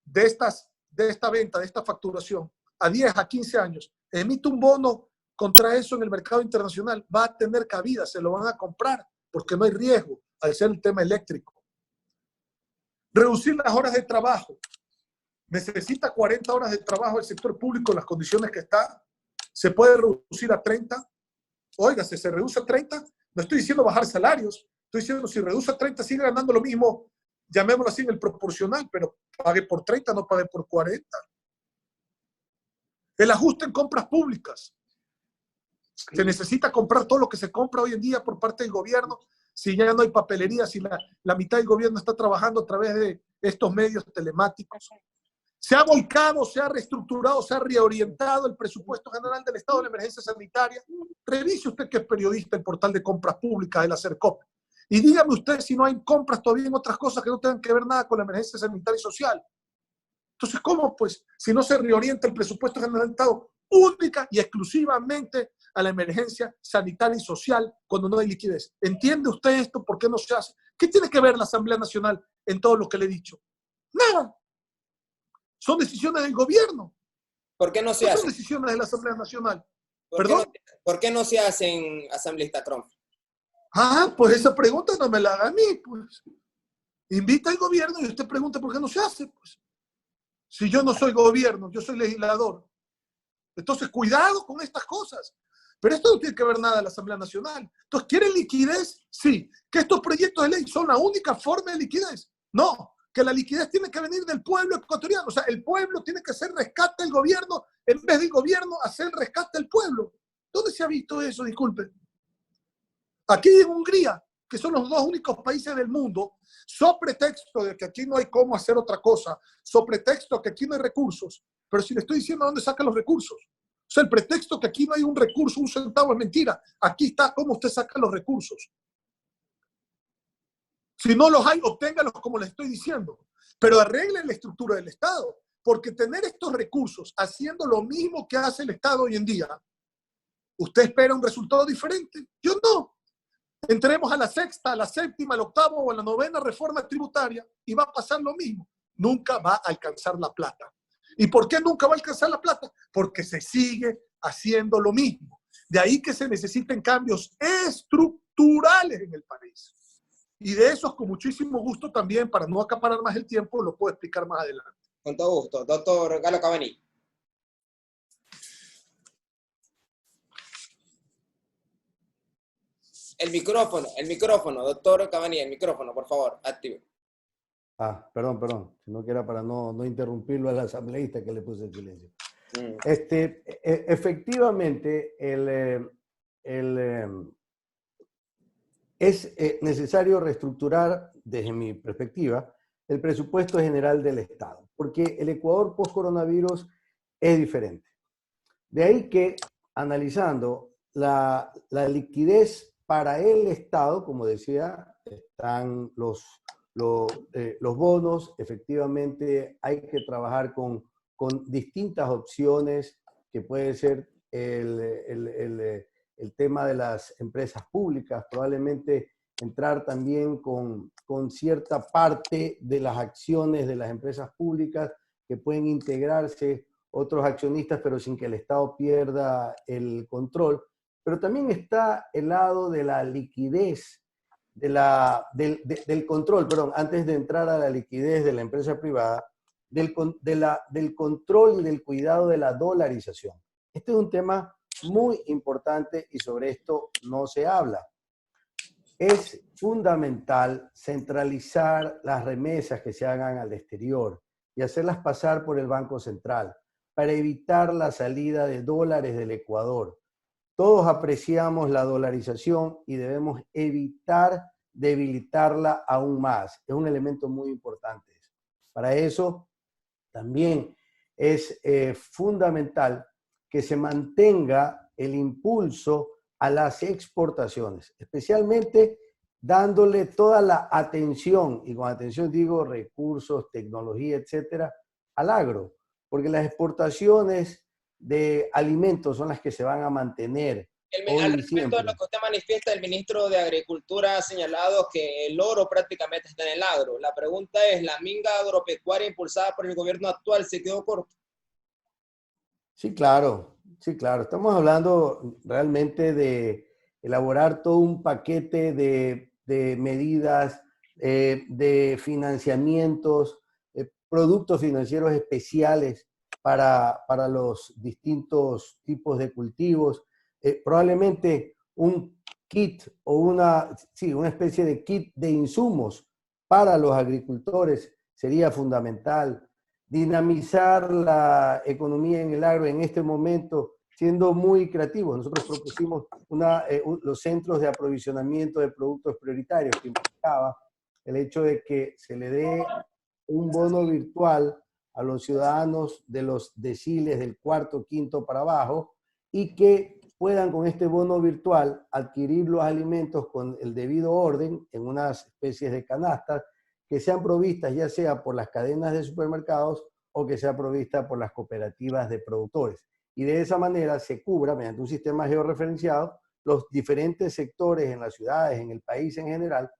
Speaker 7: de esta venta, de esta facturación, a 10, a 15 años. Emite un bono contra eso en el mercado internacional. Va a tener cabida, se lo van a comprar, porque no hay riesgo al ser el tema eléctrico. Reducir las horas de trabajo. Necesita 40 horas de trabajo el sector público en las condiciones que está. Se puede reducir a 30. Oiga, si se reduce a 30, no estoy diciendo bajar salarios. Estoy diciendo si reduce a 30, sigue ganando lo mismo, llamémoslo así en el proporcional, pero pague por 30, no pague por 40. El ajuste en compras públicas. Se necesita comprar todo lo que se compra hoy en día por parte del gobierno. Si ya no hay papelería, si la mitad del gobierno está trabajando a través de estos medios telemáticos. Se ha volcado, se ha reestructurado, se ha reorientado el presupuesto general del Estado de la emergencia sanitaria. Revise usted, que es periodista, el portal de compras públicas de la CERCOP. Y dígame usted si no hay compras todavía en otras cosas que no tengan que ver nada con la emergencia sanitaria y social. Entonces, ¿cómo? Pues, si no se reorienta el presupuesto general del Estado única y exclusivamente a la emergencia sanitaria y social cuando no hay liquidez. ¿Entiende usted esto? ¿Por qué no se hace? ¿Qué tiene que ver la Asamblea Nacional en todo lo que le he dicho? Nada. Son decisiones del gobierno.
Speaker 5: ¿Por qué no se hace?
Speaker 7: Son decisiones de la Asamblea Nacional.
Speaker 5: ¿Por qué no se hacen, asambleísta Cronfle?
Speaker 7: Pues esa pregunta no me la haga a mí, pues. Invita al gobierno y usted pregunta por qué no se hace, pues. Si yo no soy gobierno, yo soy legislador. Entonces, cuidado con estas cosas. Pero esto no tiene que ver nada de la Asamblea Nacional. Entonces, ¿quieren liquidez? Sí. ¿Que estos proyectos de ley son la única forma de liquidez? No. Que la liquidez tiene que venir del pueblo ecuatoriano. O sea, el pueblo tiene que hacer rescate del gobierno en vez del gobierno hacer rescate del pueblo. ¿Dónde se ha visto eso? Disculpe. Aquí en Hungría, que son los dos únicos países del mundo, so pretexto de que aquí no hay cómo hacer otra cosa, so pretexto que aquí no hay recursos, pero si le estoy diciendo dónde sacan los recursos. O sea, el pretexto que aquí no hay un recurso, un centavo, es mentira. Aquí está cómo usted saca los recursos. Si no los hay, obténgalos como les estoy diciendo. Pero arreglen la estructura del Estado. Porque tener estos recursos haciendo lo mismo que hace el Estado hoy en día, ¿usted espera un resultado diferente? Yo no. Entremos a la sexta, a la séptima, a la octava o a la novena reforma tributaria y va a pasar lo mismo. Nunca va a alcanzar la plata. ¿Y por qué nunca va a alcanzar la plata? Porque se sigue haciendo lo mismo. De ahí que se necesiten cambios estructurales en el país. Y de esos, con muchísimo gusto también, para no acaparar más el tiempo, lo puedo explicar más adelante.
Speaker 5: Con todo gusto. Doctor Galo Cabanillas. El micrófono, doctor Cabanillas, el micrófono, por favor, active.
Speaker 6: Perdón, sino que era para no interrumpirlo al asambleísta que le puse el silencio. Efectivamente, es necesario reestructurar, desde mi perspectiva, el presupuesto general del Estado, porque el Ecuador post-coronavirus es diferente. De ahí que, analizando la liquidez para el Estado, como decía, están los bonos, efectivamente hay que trabajar con distintas opciones, que puede ser el tema de las empresas públicas, probablemente entrar también con cierta parte de las acciones de las empresas públicas, que pueden integrarse otros accionistas, pero sin que el Estado pierda el control. Pero también está el lado de la liquidez, del control, perdón, antes de entrar a la liquidez de la empresa privada, del control y del cuidado de la dolarización. Este es un tema muy importante y sobre esto no se habla. Es fundamental centralizar las remesas que se hagan al exterior y hacerlas pasar por el Banco Central para evitar la salida de dólares del Ecuador. Todos apreciamos la dolarización y debemos evitar debilitarla aún más. Es un elemento muy importante. Para eso también es fundamental que se mantenga el impulso a las exportaciones, especialmente dándole toda la atención, y con atención digo recursos, tecnología, etcétera, al agro, porque las exportaciones de alimentos son las que se van a mantener.
Speaker 5: Al respecto de lo que usted manifiesta, el ministro de Agricultura ha señalado que el oro prácticamente está en el agro. La pregunta es, ¿la minga agropecuaria impulsada por el gobierno actual se quedó corta?
Speaker 6: Sí, claro. Estamos hablando realmente de elaborar todo un paquete de medidas, de financiamientos, productos financieros especiales para los distintos tipos de cultivos. Probablemente un kit o una especie de kit de insumos para los agricultores sería fundamental. Dinamizar la economía en el agro en este momento, siendo muy creativos. Nosotros propusimos los centros de aprovisionamiento de productos prioritarios, que implicaba el hecho de que se le dé un bono virtual a los ciudadanos de los deciles del cuarto, quinto para abajo, y que puedan con este bono virtual adquirir los alimentos con el debido orden en unas especies de canastas que sean provistas ya sea por las cadenas de supermercados o que sea provista por las cooperativas de productores. Y de esa manera se cubra, mediante un sistema georreferenciado, los diferentes sectores en las ciudades, en el país en general,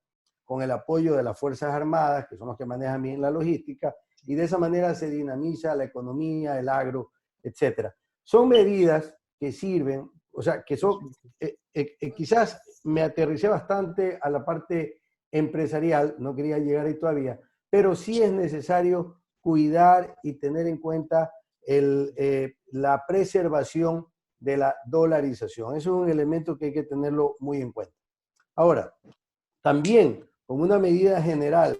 Speaker 6: con el apoyo de las Fuerzas Armadas, que son los que manejan bien la logística, y de esa manera se dinamiza la economía, el agro, etc. Son medidas que sirven, o sea, que son, quizás me aterricé bastante a la parte empresarial, no quería llegar ahí todavía, pero sí es necesario cuidar y tener en cuenta la preservación de la dolarización. Eso es un elemento que hay que tenerlo muy en cuenta. Ahora, también como una medida general,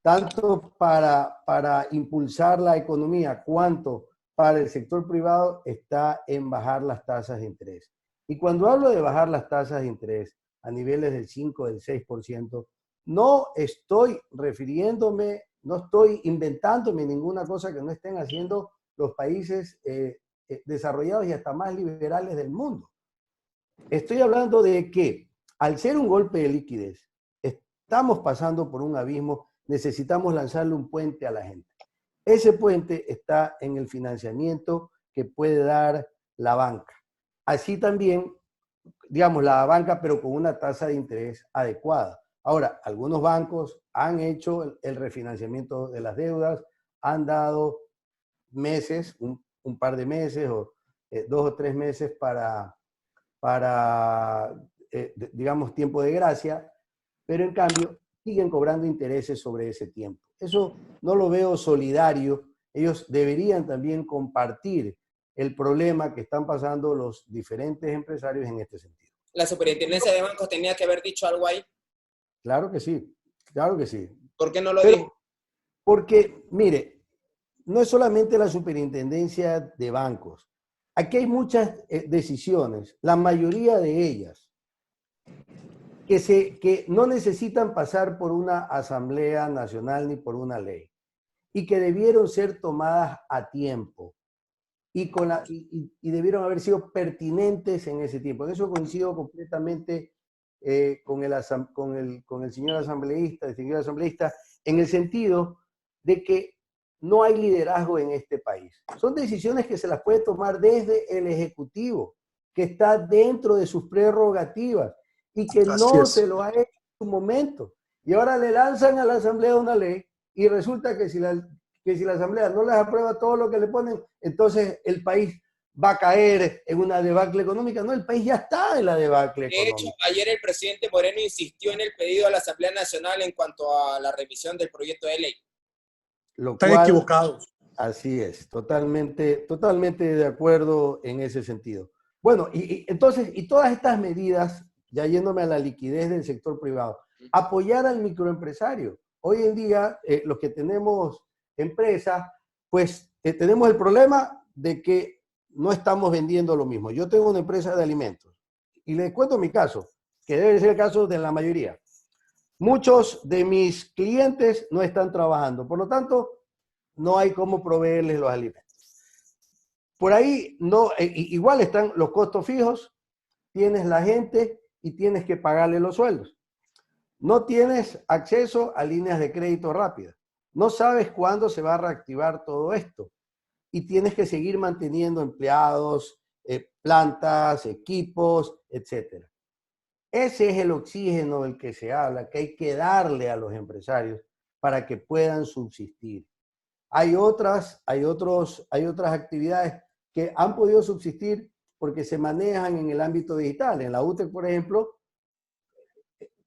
Speaker 6: tanto para impulsar la economía cuanto para el sector privado, está en bajar las tasas de interés. Y cuando hablo de bajar las tasas de interés, a niveles del 5, del 6%. No estoy refiriéndome, no estoy inventándome ninguna cosa que no estén haciendo los países desarrollados y hasta más liberales del mundo. Estoy hablando de que al ser un golpe de liquidez, estamos pasando por un abismo, necesitamos lanzarle un puente a la gente. Ese puente está en el financiamiento que puede dar la banca. Así también, digamos, la banca, pero con una tasa de interés adecuada. Ahora, algunos bancos han hecho el refinanciamiento de las deudas, han dado meses, un par de meses o 2 o 3 meses para digamos, tiempo de gracia, pero en cambio siguen cobrando intereses sobre ese tiempo. Eso no lo veo solidario. Ellos deberían también compartir el problema que están pasando los diferentes empresarios en este sentido.
Speaker 5: ¿La superintendencia de bancos tenía que haber dicho algo ahí?
Speaker 6: Claro que sí, claro que sí.
Speaker 5: ¿Por qué no lo dijo?
Speaker 6: Porque, mire, no es solamente la superintendencia de bancos. Aquí hay muchas decisiones, la mayoría de ellas, que no necesitan pasar por una asamblea nacional ni por una ley, y que debieron ser tomadas a tiempo, y debieron haber sido pertinentes en ese tiempo. En eso coincido completamente con el señor asambleísta, distinguido asambleísta, en el sentido de que no hay liderazgo en este país. Son decisiones que se las puede tomar desde el Ejecutivo, que está dentro de sus prerrogativas y que no se lo ha hecho en su momento. Y ahora le lanzan a la Asamblea una ley y resulta que si la Asamblea no les aprueba todo lo que le ponen, entonces el país va a caer en una debacle económica. No, el país ya está en la debacle económica.
Speaker 5: De hecho, ayer el presidente Moreno insistió en el pedido a la Asamblea Nacional en cuanto a la revisión del proyecto de ley.
Speaker 7: Están equivocados.
Speaker 6: Así es, totalmente de acuerdo en ese sentido. Bueno, entonces, todas estas medidas, ya yéndome a la liquidez del sector privado, apoyar al microempresario. Hoy en día, los que tenemos empresas, pues tenemos el problema de que no estamos vendiendo lo mismo. Yo tengo una empresa de alimentos y les cuento mi caso, que debe ser el caso de la mayoría. Muchos de mis clientes no están trabajando, por lo tanto, no hay cómo proveerles los alimentos. Por ahí, no, igual están los costos fijos, tienes la gente y tienes que pagarle los sueldos. No tienes acceso a líneas de crédito rápidas. No sabes cuándo se va a reactivar todo esto. Y tienes que seguir manteniendo empleados, plantas, equipos, etc. Ese es el oxígeno del que se habla, que hay que darle a los empresarios para que puedan subsistir. Hay otras actividades que han podido subsistir porque se manejan en el ámbito digital. En la UTEC, por ejemplo,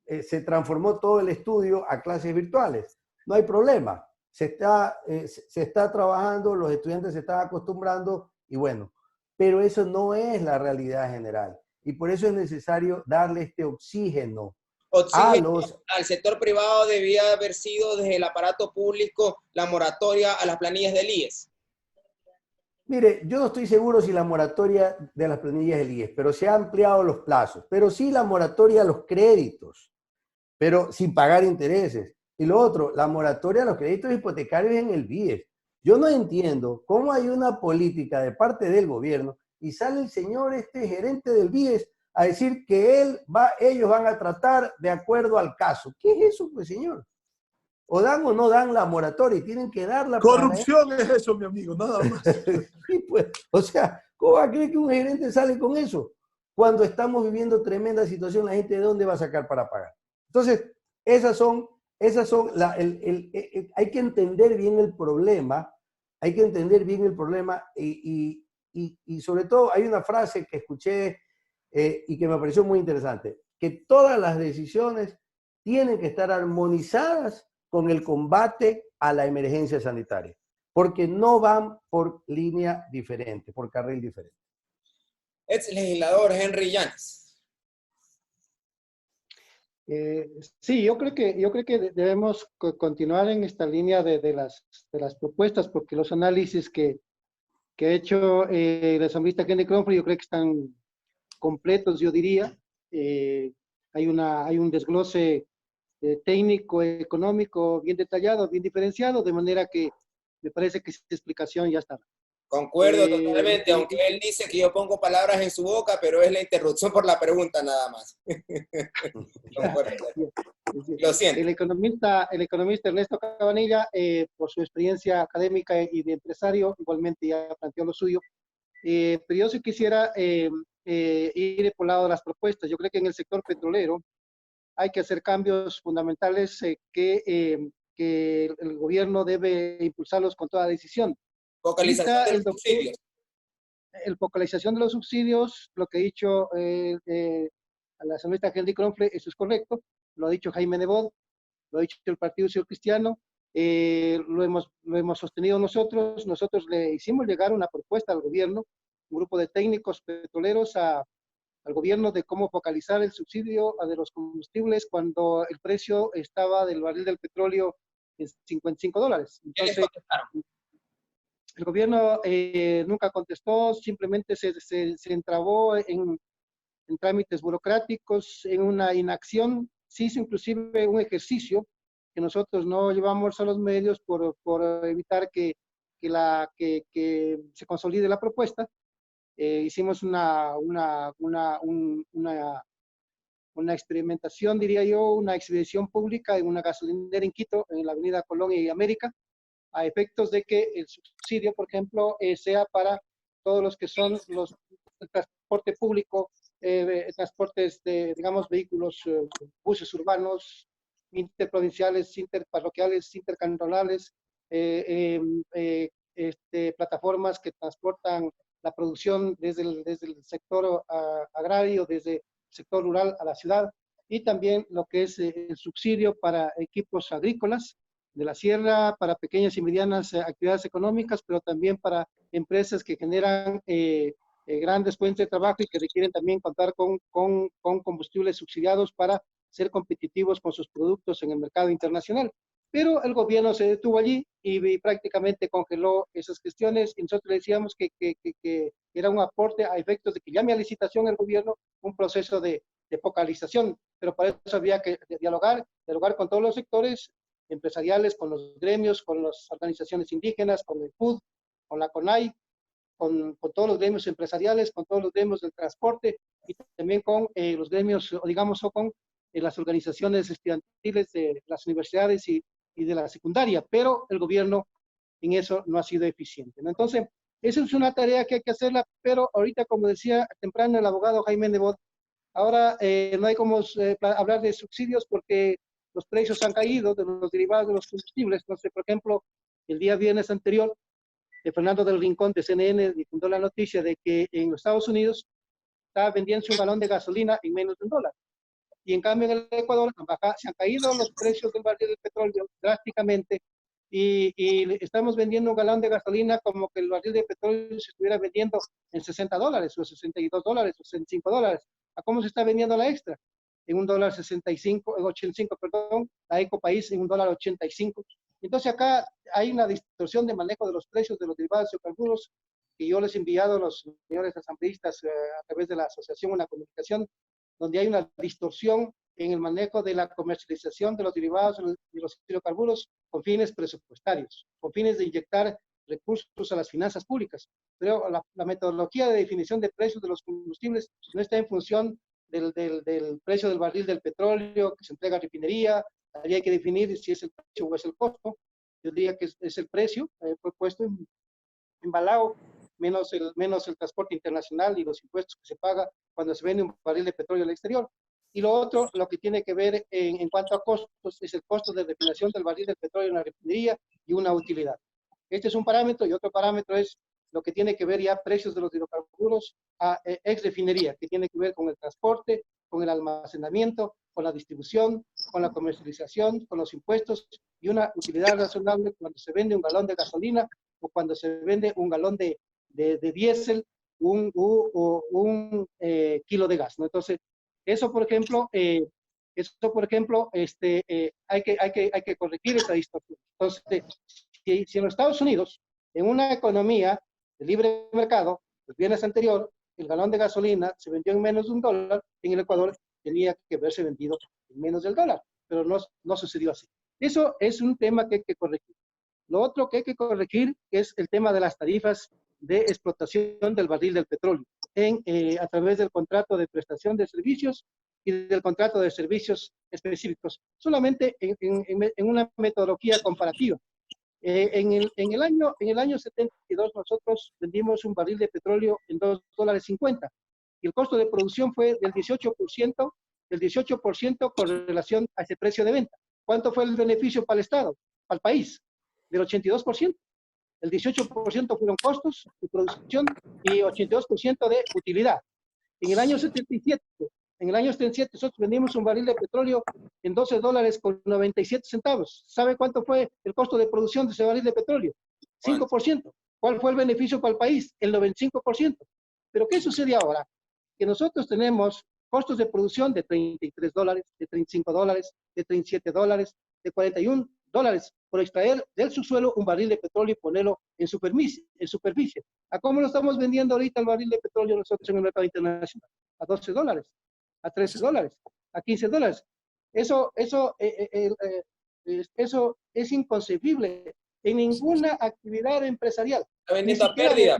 Speaker 6: se transformó todo el estudio a clases virtuales. No hay problema. Se está trabajando, los estudiantes se están acostumbrando y bueno, pero eso no es la realidad general. Y por eso es necesario darle este oxígeno.
Speaker 5: Al sector privado debía haber sido desde el aparato público la moratoria a las planillas del IES.
Speaker 6: Mire, yo no estoy seguro si la moratoria de las planillas del IES, pero se han ampliado los plazos, pero sí la moratoria a los créditos, pero sin pagar intereses. Y lo otro, la moratoria a los créditos hipotecarios en el BIES. Yo no entiendo cómo hay una política de parte del gobierno y sale el señor gerente del BIES a decir que ellos van a tratar de acuerdo al caso. ¿Qué es eso, pues, señor? O dan o no dan la moratoria y tienen que darla.
Speaker 7: Corrupción es eso, mi amigo, nada más.
Speaker 6: Sí, pues, o sea, ¿cómo va a creer que un gerente sale con eso? Cuando estamos viviendo tremenda situación, la gente ¿de dónde va a sacar para pagar? Entonces, hay que entender bien el problema, y sobre todo hay una frase que escuché y que me pareció muy interesante, que todas las decisiones tienen que estar armonizadas con el combate a la emergencia sanitaria, porque no van por línea diferente, por carril diferente.
Speaker 5: Ex legislador Henry Llanes.
Speaker 8: Sí, yo creo que debemos continuar en esta línea de las propuestas, porque los análisis que ha hecho el asambleísta Henry Cronfle yo creo que están completos, yo diría. hay un desglose técnico, económico, bien detallado, bien diferenciado, de manera que me parece que esa explicación ya está.
Speaker 5: Concuerdo totalmente, aunque él dice que yo pongo palabras en su boca, pero es la interrupción por la pregunta nada más. Lo siento.
Speaker 8: El economista Ernesto Cabanilla, por su experiencia académica y de empresario, igualmente ya planteó lo suyo. Pero yo sí quisiera ir por el lado de las propuestas. Yo creo que en el sector petrolero hay que hacer cambios fundamentales que el gobierno debe impulsarlos con toda decisión.
Speaker 5: Focalización de los subsidios.
Speaker 8: El focalización de los subsidios, lo que ha dicho a la señorita Henry Kronfle, eso es correcto, lo ha dicho Jaime Nebot, lo ha dicho el Partido Social Cristiano, lo hemos sostenido nosotros le hicimos llegar una propuesta al gobierno, un grupo de técnicos petroleros al gobierno de cómo focalizar el subsidio de los combustibles cuando el precio estaba del barril del petróleo en $55. Entonces, el gobierno nunca contestó, simplemente se entrabó en trámites burocráticos, en una inacción. Se hizo inclusive un ejercicio que nosotros no llevamos a los medios por evitar que se consolide la propuesta. Hicimos una experimentación, diría yo, una exhibición pública en una gasolinera en Quito, en la avenida Colón y América, a efectos de que el subsidio, por ejemplo, sea para todos los que son el transporte público, transportes de, digamos, vehículos, buses urbanos, interprovinciales, interparroquiales, intercantonales, plataformas que transportan la producción desde el sector agrario, desde el sector rural a la ciudad, y también lo que es el subsidio para equipos agrícolas de la sierra, para pequeñas y medianas actividades económicas, pero también para empresas que generan grandes fuentes de trabajo y que requieren también contar con combustibles subsidiados para ser competitivos con sus productos en el mercado internacional. Pero el gobierno se detuvo allí y prácticamente congeló esas cuestiones, y nosotros le decíamos que era un aporte a efectos de que llame a licitación el gobierno un proceso de focalización, pero para eso había que dialogar con todos los sectores empresariales, con los gremios, con las organizaciones indígenas, con el PUD, con la CONAI, con todos los gremios empresariales, con todos los gremios del transporte y también con los gremios, o con las organizaciones estudiantiles de las universidades y de la secundaria, pero el gobierno en eso no ha sido eficiente, ¿no? Entonces, esa es una tarea que hay que hacerla, pero ahorita, como decía temprano el abogado Jaime Nebot, ahora no hay como hablar de subsidios porque los precios han caído de los derivados de los combustibles. Entonces, por ejemplo, el día viernes anterior, Fernando del Rincón de CNN difundó la noticia de que en los Estados Unidos estaba vendiéndose un galón de gasolina en menos de $1. Y en cambio en el Ecuador se han caído los precios del barril del petróleo drásticamente y estamos vendiendo un galón de gasolina como que el barril de petróleo se estuviera vendiendo en $60 o $62 o $65. ¿A cómo se está vendiendo la extra? En $1.85, perdón, la Ecopaís en $1.85. Entonces acá hay una distorsión de manejo de los precios de los derivados de hidrocarburos que yo les he enviado a los señores asambleístas a través de la asociación Una Comunicación, donde hay una distorsión en el manejo de la comercialización de los derivados de los hidrocarburos con fines presupuestarios, con fines de inyectar recursos a las finanzas públicas. Pero la metodología de definición de precios de los combustibles no está en función del precio del barril del petróleo que se entrega a refinería. Ahí hay que definir si es el precio o es el costo. Yo diría que es el precio, fue puesto embalado, menos el transporte internacional y los impuestos que se paga cuando se vende un barril de petróleo al exterior. Y lo otro, lo que tiene que ver en cuanto a costos, es el costo de refinación del barril del petróleo en la refinería y una utilidad. Este es un parámetro, y otro parámetro es lo que tiene que ver ya precios de los hidrocarburos a ex refinería, que tiene que ver con el transporte, con el almacenamiento, con la distribución, con la comercialización, con los impuestos y una utilidad razonable cuando se vende un galón de gasolina o cuando se vende un galón de diésel o un kilo de gas, ¿no? Entonces, eso por ejemplo, hay que corregir esa distorsión. Entonces, si en los Estados Unidos, en una economía de libre mercado, el viernes anterior, el galón de gasolina se vendió en menos de $1, en el Ecuador tenía que haberse vendido en menos del dólar, pero no sucedió así. Eso es un tema que hay que corregir. Lo otro que hay que corregir es el tema de las tarifas de explotación del barril del petróleo a través del contrato de prestación de servicios y del contrato de servicios específicos, solamente en una metodología comparativa. En el año 72 nosotros vendimos un barril de petróleo en $2.50 y el costo de producción fue del 18% con relación a ese precio de venta. ¿Cuánto fue el beneficio para el Estado, para el país? Del 82%. El 18% fueron costos de producción y 82% de utilidad. En el año 77, nosotros vendimos un barril de petróleo en $12.97. ¿Sabe cuánto fue el costo de producción de ese barril de petróleo? 5%. ¿Cuál fue el beneficio para el país? El 95%. Pero ¿qué sucede ahora? Que nosotros tenemos costos de producción de $33, de $35, de $37, de $41 por extraer del subsuelo un barril de petróleo y ponerlo en superficie. ¿A cómo lo estamos vendiendo ahorita el barril de petróleo nosotros en el mercado internacional? A $12, a $13, a $15. Eso es inconcebible en ninguna actividad empresarial.
Speaker 5: Está vendiendo a pérdida.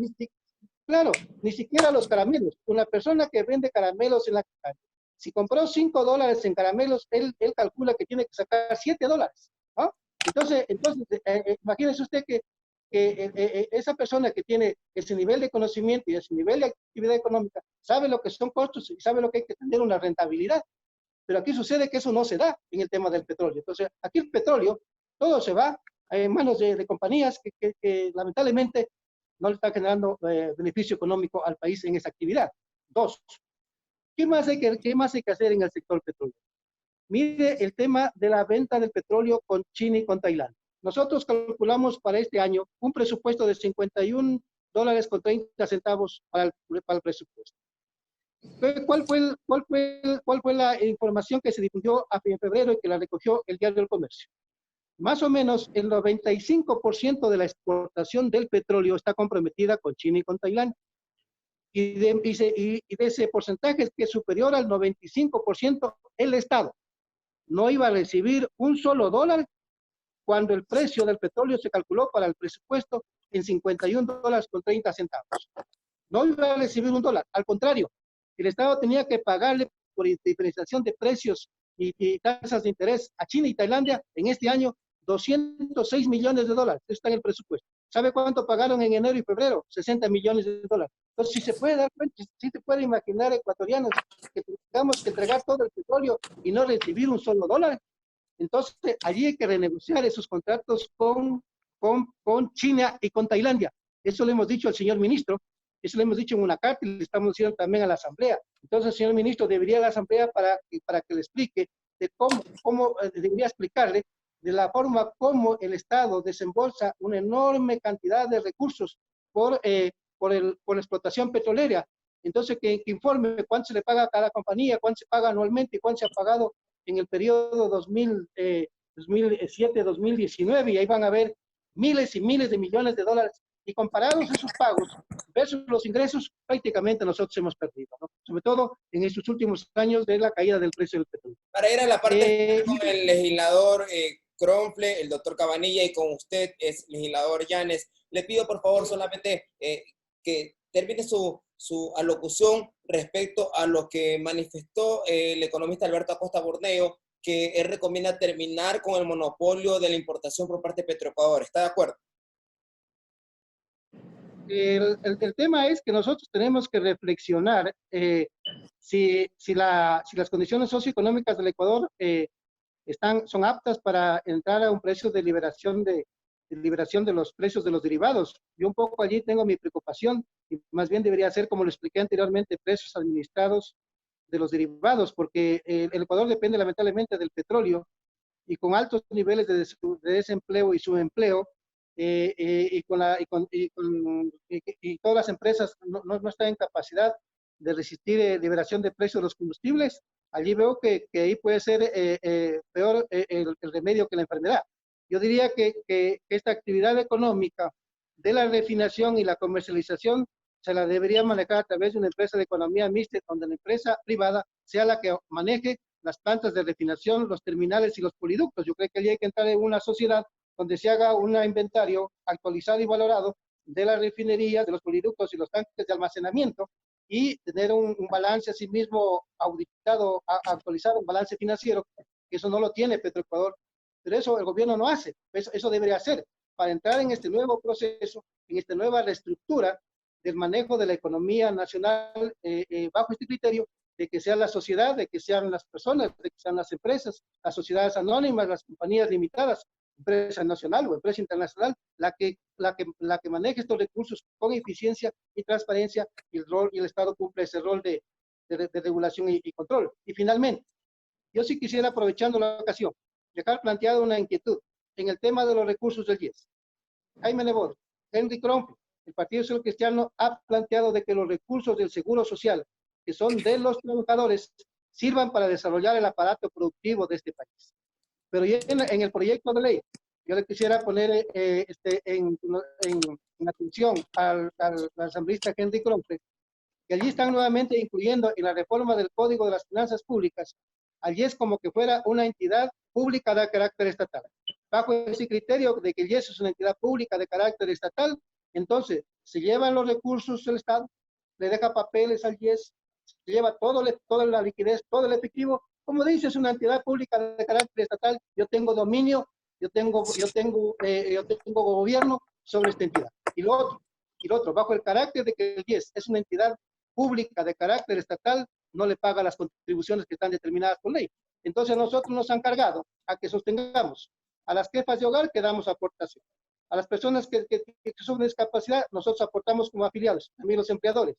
Speaker 8: Claro, ni siquiera los caramelos. Una persona que vende caramelos en la calle, si compró $5 en caramelos, él calcula que tiene que sacar $7, ¿no? Entonces imagínese usted que esa persona que tiene ese nivel de conocimiento y ese nivel de actividad económica sabe lo que son costos y sabe lo que hay que tener una rentabilidad. Pero aquí sucede que eso no se da en el tema del petróleo. Entonces, aquí el petróleo, todo se va en manos de compañías que lamentablemente no le están generando beneficio económico al país en esa actividad. Dos, ¿qué más hay que hacer en el sector petróleo? Mire el tema de la venta del petróleo con China y con Tailandia. Nosotros calculamos para este año un presupuesto de $51.30 para el presupuesto. ¿Cuál fue la información que se difundió en febrero y que la recogió el Diario del Comercio? Más o menos el 95% de la exportación del petróleo está comprometida con China y con Tailandia. Y de ese porcentaje que es superior al 95%, el Estado no iba a recibir un solo dólar cuando el precio del petróleo se calculó para el presupuesto en $51.30. No iba a recibir un dólar, al contrario, el Estado tenía que pagarle por diferenciación de precios y tasas de interés a China y Tailandia en este año $206 millones. Eso está en el presupuesto. ¿Sabe cuánto pagaron en enero y febrero? $60 millones. Entonces, si se puede dar cuenta, si se puede imaginar, ecuatorianos, que tengamos que entregar todo el petróleo y no recibir un solo dólar. Entonces, allí hay que renegociar esos contratos con China y con Tailandia. Eso le hemos dicho al señor ministro, eso le hemos dicho en una carta y le estamos diciendo también a la Asamblea. Entonces, el señor ministro debería ir a la Asamblea para que le explique de cómo debería explicarle de la forma como el Estado desembolsa una enorme cantidad de recursos por la explotación petrolera. Entonces, que informe cuánto se le paga a cada compañía, cuánto se paga anualmente y cuánto se ha pagado en el periodo 2007-2019, y ahí van a ver miles y miles de millones de dólares. Y comparados esos pagos versus los ingresos, prácticamente nosotros hemos perdido, ¿no? Sobre todo en estos últimos años de la caída del precio del petróleo.
Speaker 5: Para ir a la parte con el legislador Cronfle, el doctor Cabanilla, y con usted, es legislador Llanes, le pido por favor solamente que termine su alocución respecto a lo que manifestó el economista Alberto Acosta Borneo, que él recomienda terminar con el monopolio de la importación por parte de Petroecuador. ¿Está de acuerdo?
Speaker 8: El tema es que nosotros tenemos que reflexionar si las condiciones socioeconómicas del Ecuador son aptas para entrar a un precio de liberación de los precios de los derivados. Yo un poco allí tengo mi preocupación, y más bien debería ser, como lo expliqué anteriormente, precios administrados de los derivados, porque el Ecuador depende lamentablemente del petróleo, y con altos niveles de desempleo y subempleo, y todas las empresas no están en capacidad de resistir liberación de precios de los combustibles. Allí veo que ahí puede ser peor el remedio que la enfermedad. Yo diría que esta actividad económica de la refinación y la comercialización se la debería manejar a través de una empresa de economía mixta, donde la empresa privada sea la que maneje las plantas de refinación, los terminales y los poliductos. Yo creo que allí hay que entrar en una sociedad donde se haga un inventario actualizado y valorado de las refinerías, de los poliductos y los tanques de almacenamiento, y tener un balance asimismo auditado, actualizado, un balance financiero, que eso no lo tiene Petroecuador, pero eso el gobierno no hace, eso debería hacer, para entrar en este nuevo proceso, en esta nueva reestructura del manejo de la economía nacional bajo este criterio de que sea la sociedad, de que sean las personas, de que sean las empresas, las sociedades anónimas, las compañías limitadas, empresa nacional o empresa internacional, la que maneje estos recursos con eficiencia y transparencia, y el Estado cumple ese rol de regulación y control. Y finalmente, yo sí quisiera, aprovechando la ocasión, dejar planteada una inquietud en el tema de los recursos del IES. Jaime Nebot, Henry Kronfle, el Partido Social Cristiano ha planteado de que los recursos del Seguro Social, que son de los trabajadores, sirvan para desarrollar el aparato productivo de este país. Pero en el proyecto de ley, yo le quisiera poner en atención al asambleísta Henry Kronfle, que allí están nuevamente incluyendo en la reforma del Código de las Finanzas Públicas, allí es como que fuera una entidad pública de carácter estatal. Bajo ese criterio de que el IES es una entidad pública de carácter estatal, entonces se llevan los recursos del Estado, le deja papeles al IES, se lleva toda la liquidez, todo el efectivo. Como dice, es una entidad pública de carácter estatal, yo tengo dominio, yo tengo gobierno sobre esta entidad. Y lo otro, bajo el carácter de que el IES es una entidad pública de carácter estatal, no le paga las contribuciones que están determinadas por ley. Entonces nosotros nos han cargado a que sostengamos a las jefas de hogar, que damos aportación. A las personas que sufren discapacidad, nosotros aportamos como afiliados, también los empleadores.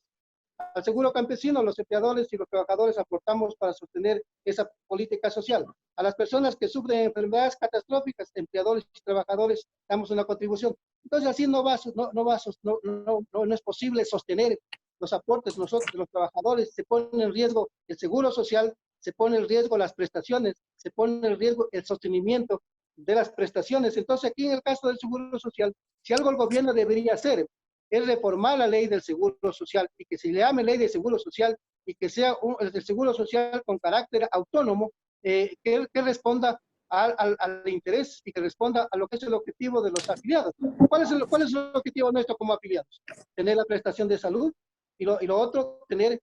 Speaker 8: Al seguro campesino, los empleadores y los trabajadores aportamos para sostener esa política social. A las personas que sufren enfermedades catastróficas, empleadores y trabajadores, damos una contribución. Entonces así no es posible sostener los aportes. Nosotros, los trabajadores, se pone en riesgo el seguro social, se pone en riesgo las prestaciones, se pone en riesgo el sostenimiento de las prestaciones. Entonces aquí en el caso del seguro social, si algo el gobierno debería hacer es reformar la ley del seguro social, y que se le llame ley de seguro social, y que sea el seguro social con carácter autónomo, que responda al interés y que responda a lo que es el objetivo de los afiliados. ¿Cuál es el objetivo nuestro como afiliados? Tener la prestación de salud, y lo otro, tener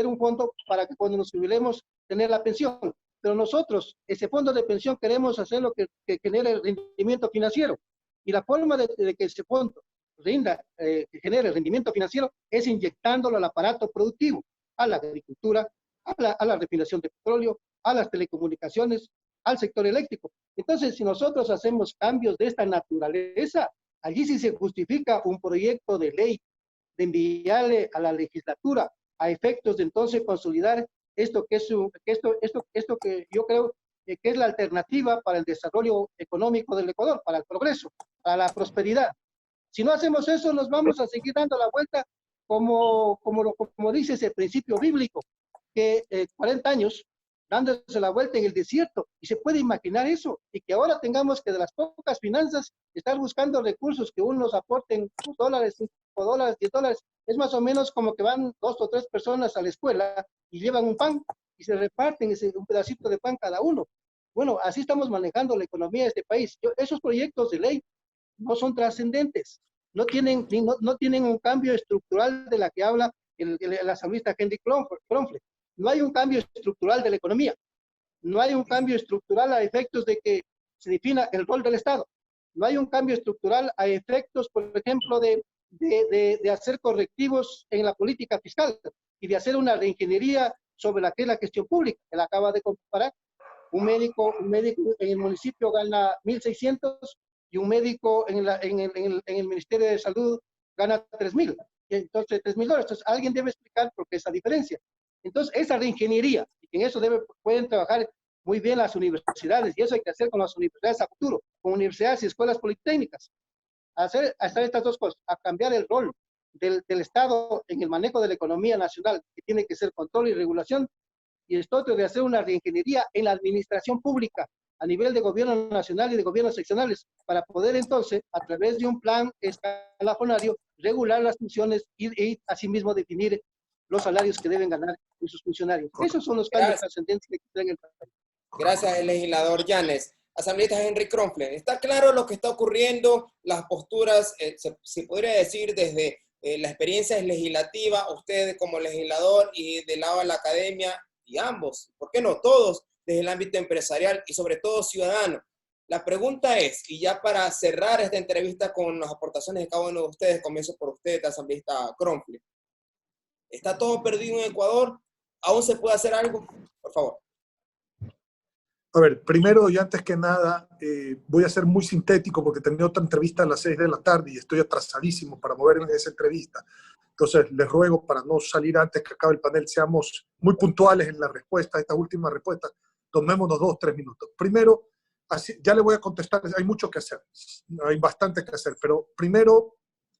Speaker 8: un fondo para que cuando nos jubilemos, tener la pensión. Pero nosotros, ese fondo de pensión, queremos hacer lo que genere el rendimiento financiero. Y la forma de que ese fondo que genere el rendimiento financiero es inyectándolo al aparato productivo, a la agricultura, a la refinación de petróleo, a las telecomunicaciones, al sector eléctrico. Entonces, si nosotros hacemos cambios de esta naturaleza, allí sí se justifica un proyecto de ley de enviarle a la legislatura a efectos de entonces consolidar esto que yo creo que es la alternativa para el desarrollo económico del Ecuador, para el progreso, para la prosperidad. Si no hacemos eso, nos vamos a seguir dando la vuelta como dice ese principio bíblico, que 40 años dándose la vuelta en el desierto, y se puede imaginar eso, y que ahora tengamos que de las pocas finanzas estar buscando recursos que unos aporten $2, $5, $10, es más o menos como que van 2 o 3 personas a la escuela y llevan un pan y se reparten un pedacito de pan cada uno. Bueno, así estamos manejando la economía de este país. Esos proyectos de ley no son trascendentes, no tienen un cambio estructural de la que habla el asambleísta Henry Kronfle. No hay un cambio estructural de la economía, no hay un cambio estructural a efectos de que se defina el rol del Estado, no hay un cambio estructural a efectos, por ejemplo, de hacer correctivos en la política fiscal y de hacer una reingeniería sobre la que es la gestión pública. Él acaba de comparar, un médico en el municipio gana 1.600 y un médico en el Ministerio de Salud gana 3.000. Entonces, $3.000. Entonces, alguien debe explicar por qué esa diferencia. Entonces, esa reingeniería, y en eso pueden trabajar muy bien las universidades, y eso hay que hacer con las universidades a futuro, con universidades y escuelas politécnicas. Hacer estas dos cosas, a cambiar el rol del Estado en el manejo de la economía nacional, que tiene que ser control y regulación, y esto otro de hacer una reingeniería en la administración pública, a nivel de gobierno nacional y de gobiernos seccionales, para poder entonces, a través de un plan escalafonario, regular las funciones y asimismo definir los salarios que deben ganar sus funcionarios. Esos son los cambios trascendentes que tienen el país.
Speaker 5: Gracias, el legislador Llanes. Asambleísta Henry Kronfle, está claro lo que está ocurriendo, las posturas, se podría decir desde la experiencia legislativa, usted como legislador y del lado de la academia, y ambos, ¿por qué no todos? Desde el ámbito empresarial y sobre todo ciudadano. La pregunta es, y ya para cerrar esta entrevista con las aportaciones de cada uno de ustedes, comienzo por usted, asambleísta Kronfle. ¿Está todo perdido en Ecuador? ¿Aún se puede hacer algo? Por favor.
Speaker 7: A ver, primero y antes que nada, voy a ser muy sintético porque tenía otra entrevista a las 6 de la tarde y estoy atrasadísimo para moverme en esa entrevista. Entonces, les ruego, para no salir antes que acabe el panel, seamos muy puntuales en la respuesta, esta última respuesta. Tomémonos 2 o 3 minutos. Primero, ya le voy a contestar, hay mucho que hacer, hay bastante que hacer, pero primero,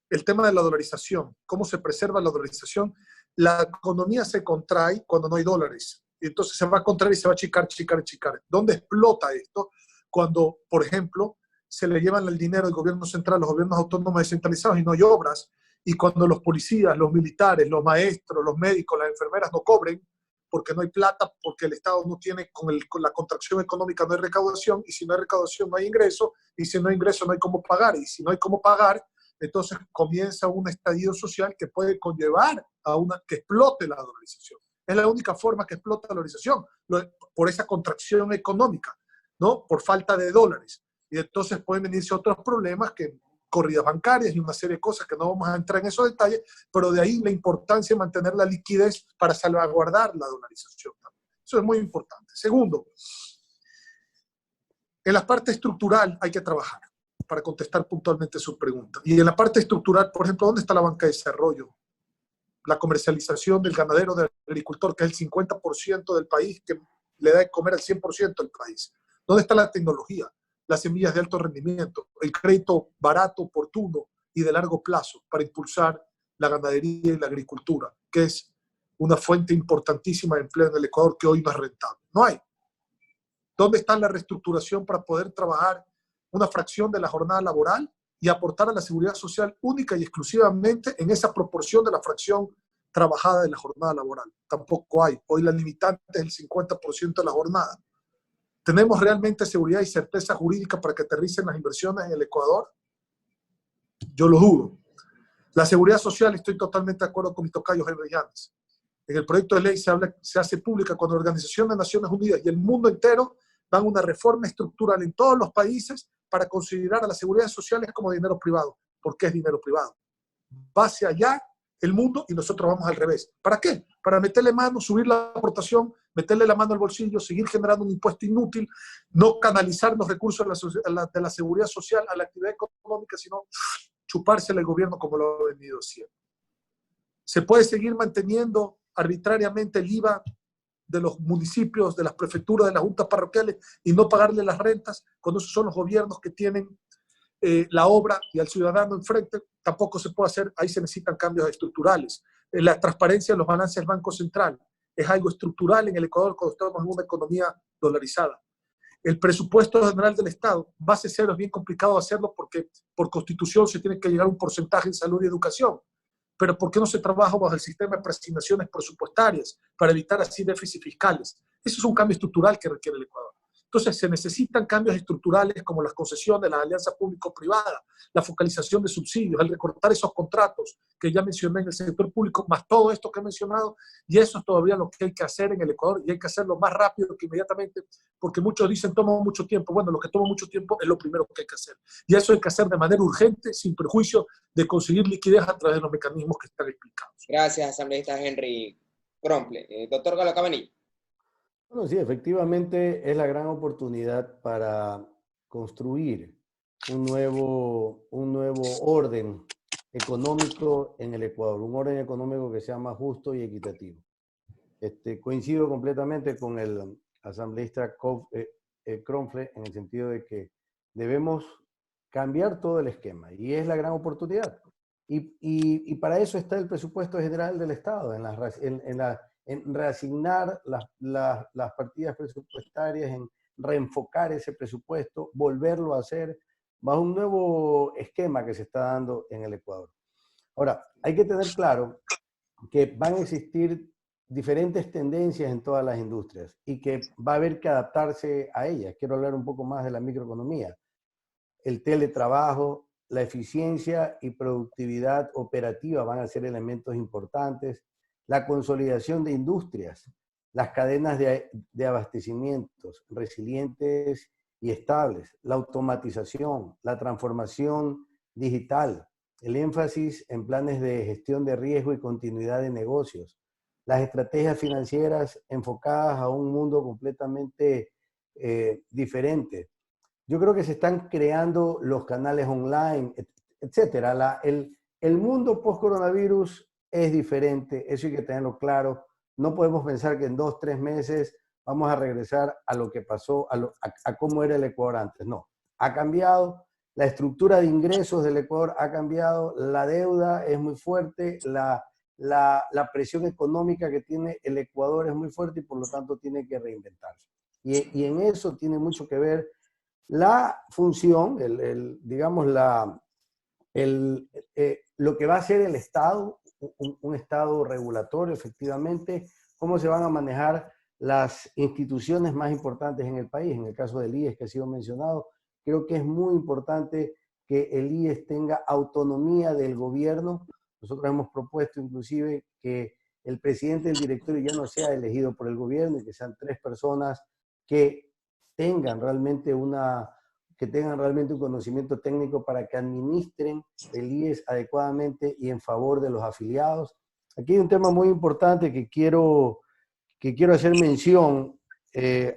Speaker 7: el tema de la dolarización. ¿Cómo se preserva la dolarización? La economía se contrae cuando no hay dólares. Y entonces se va a contraer y se va a achicar. ¿Dónde explota esto? Cuando, por ejemplo, se le llevan el dinero del gobierno central, los gobiernos autónomos descentralizados y no hay obras, y cuando los policías, los militares, los maestros, los médicos, las enfermeras no cobren, porque no hay plata, porque el Estado no tiene, con la contracción económica no hay recaudación, y si no hay recaudación no hay ingreso, y si no hay ingreso no hay cómo pagar, y si no hay cómo pagar, entonces comienza un estallido social que puede conllevar a que explote la dolarización. Es la única forma que explota la dolarización, por esa contracción económica, ¿no? Por falta de dólares. Y entonces pueden venirse otros problemas, que corridas bancarias y una serie de cosas que no vamos a entrar en esos detalles, pero de ahí la importancia de mantener la liquidez para salvaguardar la dolarización. Eso es muy importante. Segundo, en la parte estructural hay que trabajar, para contestar puntualmente su pregunta. Y en la parte estructural, por ejemplo, ¿dónde está la banca de desarrollo? La comercialización del ganadero, del agricultor, que es el 50% del país, que le da de comer al 100% del país. ¿Dónde está la tecnología? Las semillas de alto rendimiento, el crédito barato, oportuno y de largo plazo para impulsar la ganadería y la agricultura, que es una fuente importantísima de empleo en el Ecuador que hoy no es rentable. No hay. ¿Dónde está la reestructuración para poder trabajar una fracción de la jornada laboral y aportar a la seguridad social única y exclusivamente en esa proporción de la fracción trabajada de la jornada laboral? Tampoco hay. Hoy la limitante es el 50% de la jornada. ¿Tenemos realmente seguridad y certeza jurídica para que aterricen las inversiones en el Ecuador? Yo lo dudo. La seguridad social, estoy totalmente de acuerdo con mi tocayo Henry Llanes. En el proyecto de ley se hace pública cuando la Organización de Naciones Unidas y el mundo entero dan una reforma estructural en todos los países para considerar a las seguridades sociales como dinero privado. ¿Por qué es dinero privado? Va hacia allá el mundo y nosotros vamos al revés. ¿Para qué? Para meterle mano, subir la aportación, meterle la mano al bolsillo, seguir generando un impuesto inútil, no canalizar los recursos de la seguridad social a la actividad económica, sino chupársela el gobierno como lo ha venido haciendo. Se puede seguir manteniendo arbitrariamente el IVA de los municipios, de las prefecturas, de las juntas parroquiales y no pagarle las rentas, cuando esos son los gobiernos que tienen la obra y al ciudadano enfrente. Tampoco se puede hacer. Ahí se necesitan cambios estructurales. La transparencia de los balances del Banco Central es algo estructural en el Ecuador cuando estamos en una economía dolarizada. El presupuesto general del Estado, base cero, es bien complicado hacerlo porque por constitución se tiene que llegar a un porcentaje en salud y educación. Pero ¿por qué no se trabaja bajo el sistema de preasignaciones presupuestarias para evitar así déficits fiscales? Eso es un cambio estructural que requiere el Ecuador. Entonces se necesitan cambios estructurales como las concesiones, las alianzas público-privadas, la focalización de subsidios, el recortar esos contratos que ya mencioné en el sector público, más todo esto que he mencionado, y eso es todavía lo que hay que hacer en el Ecuador, y hay que hacerlo más rápido que inmediatamente, porque muchos dicen toma mucho tiempo. Bueno, lo que toma mucho tiempo es lo primero que hay que hacer, y eso hay que hacer de manera urgente, sin perjuicio de conseguir liquidez a través de los mecanismos que están explicados.
Speaker 5: Gracias, asambleísta Henry Kronfle. Doctor Galo Cabanillo.
Speaker 6: Bueno, sí, efectivamente es la gran oportunidad para construir un nuevo orden económico en el Ecuador, un orden económico que sea más justo y equitativo. Coincido completamente con el asambleísta Kronfle en el sentido de que debemos cambiar todo el esquema y es la gran oportunidad. Y para eso está el presupuesto general del Estado, en reasignar las partidas presupuestarias, en reenfocar ese presupuesto, volverlo a hacer bajo un nuevo esquema que se está dando en el Ecuador. Ahora, hay que tener claro que van a existir diferentes tendencias en todas las industrias y que va a haber que adaptarse a ellas. Quiero hablar un poco más de la microeconomía. El teletrabajo, la eficiencia y productividad operativa van a ser elementos importantes. La consolidación de industrias, las cadenas de abastecimientos resilientes y estables, la automatización, la transformación digital, el énfasis en planes de gestión de riesgo y continuidad de negocios, las estrategias financieras enfocadas a un mundo completamente diferente. Yo creo que se están creando los canales online, etcétera. El mundo post-coronavirus es diferente, eso hay que tenerlo claro. No podemos pensar que en 2, 3 meses vamos a regresar a lo que pasó, a cómo era el Ecuador antes. No, ha cambiado, la estructura de ingresos del Ecuador ha cambiado, la deuda es muy fuerte, la presión económica que tiene el Ecuador es muy fuerte y por lo tanto tiene que reinventarse. Y en eso tiene mucho que ver la función, digamos, lo que va a ser el Estado, un Estado regulatorio, efectivamente, cómo se van a manejar las instituciones más importantes en el país. En el caso del IES, que ha sido mencionado, creo que es muy importante que el IES tenga autonomía del gobierno. Nosotros hemos propuesto inclusive que el presidente del directorio ya no sea elegido por el gobierno y que sean 3 personas que tengan realmente un conocimiento técnico para que administren el IES adecuadamente y en favor de los afiliados. Aquí hay un tema muy importante que quiero hacer mención,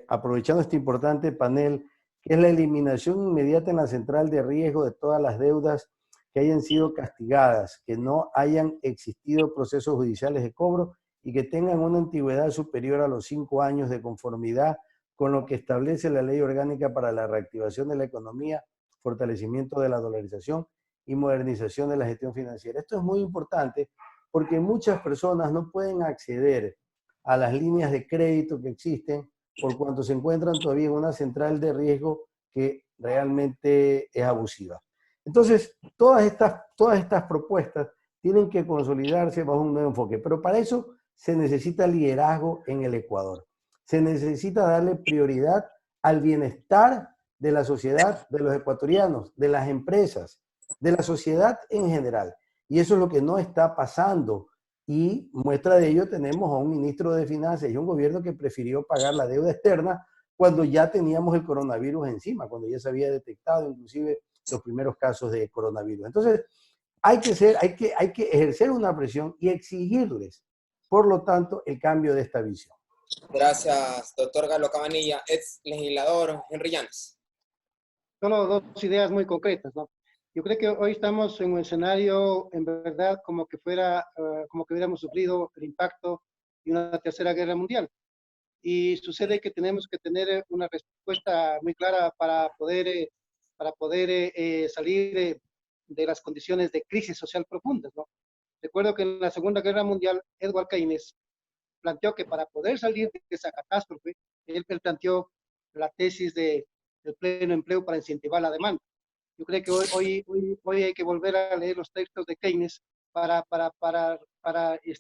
Speaker 6: aprovechando este importante panel, que es la eliminación inmediata en la central de riesgo de todas las deudas que hayan sido castigadas, que no hayan existido procesos judiciales de cobro y que tengan una antigüedad superior a los 5 años de conformidad con lo que establece la Ley Orgánica para la Reactivación de la Economía, Fortalecimiento de la Dolarización y Modernización de la Gestión Financiera. Esto es muy importante porque muchas personas no pueden acceder a las líneas de crédito que existen por cuanto se encuentran todavía en una central de riesgo que realmente es abusiva. Entonces, todas estas propuestas tienen que consolidarse bajo un nuevo enfoque, pero para eso se necesita liderazgo en el Ecuador. Se necesita darle prioridad al bienestar de la sociedad, de los ecuatorianos, de las empresas, de la sociedad en general. Y eso es lo que no está pasando. Y muestra de ello tenemos a un ministro de Finanzas y un gobierno que prefirió pagar la deuda externa cuando ya teníamos el coronavirus encima, cuando ya se había detectado inclusive los primeros casos de coronavirus. Entonces, hay que ejercer una presión y exigirles, por lo tanto, el cambio de esta visión.
Speaker 5: Gracias, doctor Galo Cabanilla. Ex legislador Henry Llanes.
Speaker 8: Solo 2 ideas muy concretas, ¿no? Yo creo que hoy estamos en un escenario, en verdad, como que hubiéramos sufrido el impacto de una tercera guerra mundial. Y sucede que tenemos que tener una respuesta muy clara para poder salir de las condiciones de crisis social profundas, ¿no? Recuerdo que en la Segunda Guerra Mundial, Edward Keynes planteó que para poder salir de esa catástrofe, él planteó la tesis del pleno empleo para incentivar la demanda. Yo creo que hoy hay que volver a leer los textos de Keynes para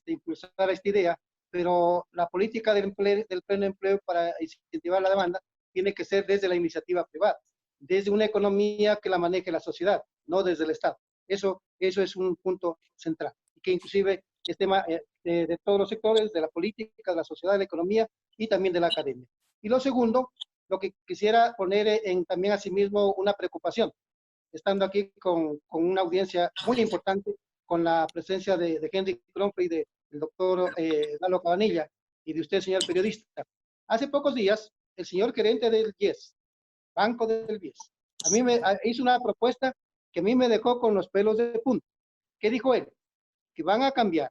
Speaker 8: impulsar esta idea, pero la política del pleno empleo para incentivar la demanda tiene que ser desde la iniciativa privada, desde una economía que la maneje la sociedad, no desde el Estado. Eso es un punto central, y que inclusive es tema de todos los sectores, de la política, de la sociedad, de la economía y también de la academia. Y lo segundo, lo que quisiera poner también asimismo una preocupación, estando aquí con una audiencia muy importante, con la presencia de Henry Kronfle y del doctor Galo Cabanilla y de usted, señor periodista. Hace pocos días, el señor gerente del IES, Banco del BIES, a mí hizo una propuesta que a mí me dejó con los pelos de punta. ¿Qué dijo él? Que van a cambiar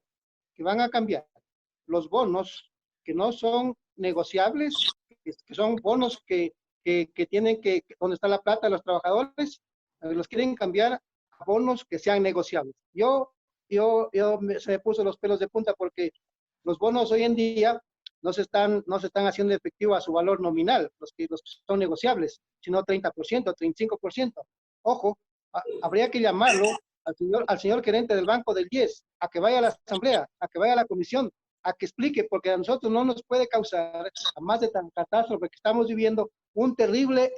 Speaker 8: los bonos que no son negociables, que son bonos que tienen donde está la plata de los trabajadores, los quieren cambiar a bonos que sean negociables. Se me puso los pelos de punta porque los bonos hoy en día no se están haciendo efectivo a su valor nominal, los que son negociables, sino 30%, 35%. Ojo, habría que llamarlo al señor gerente del Banco del IES, a que vaya a la asamblea, a que vaya a la comisión, a que explique, porque a nosotros no nos puede causar, a más de tan catástrofe que estamos viviendo, un terrible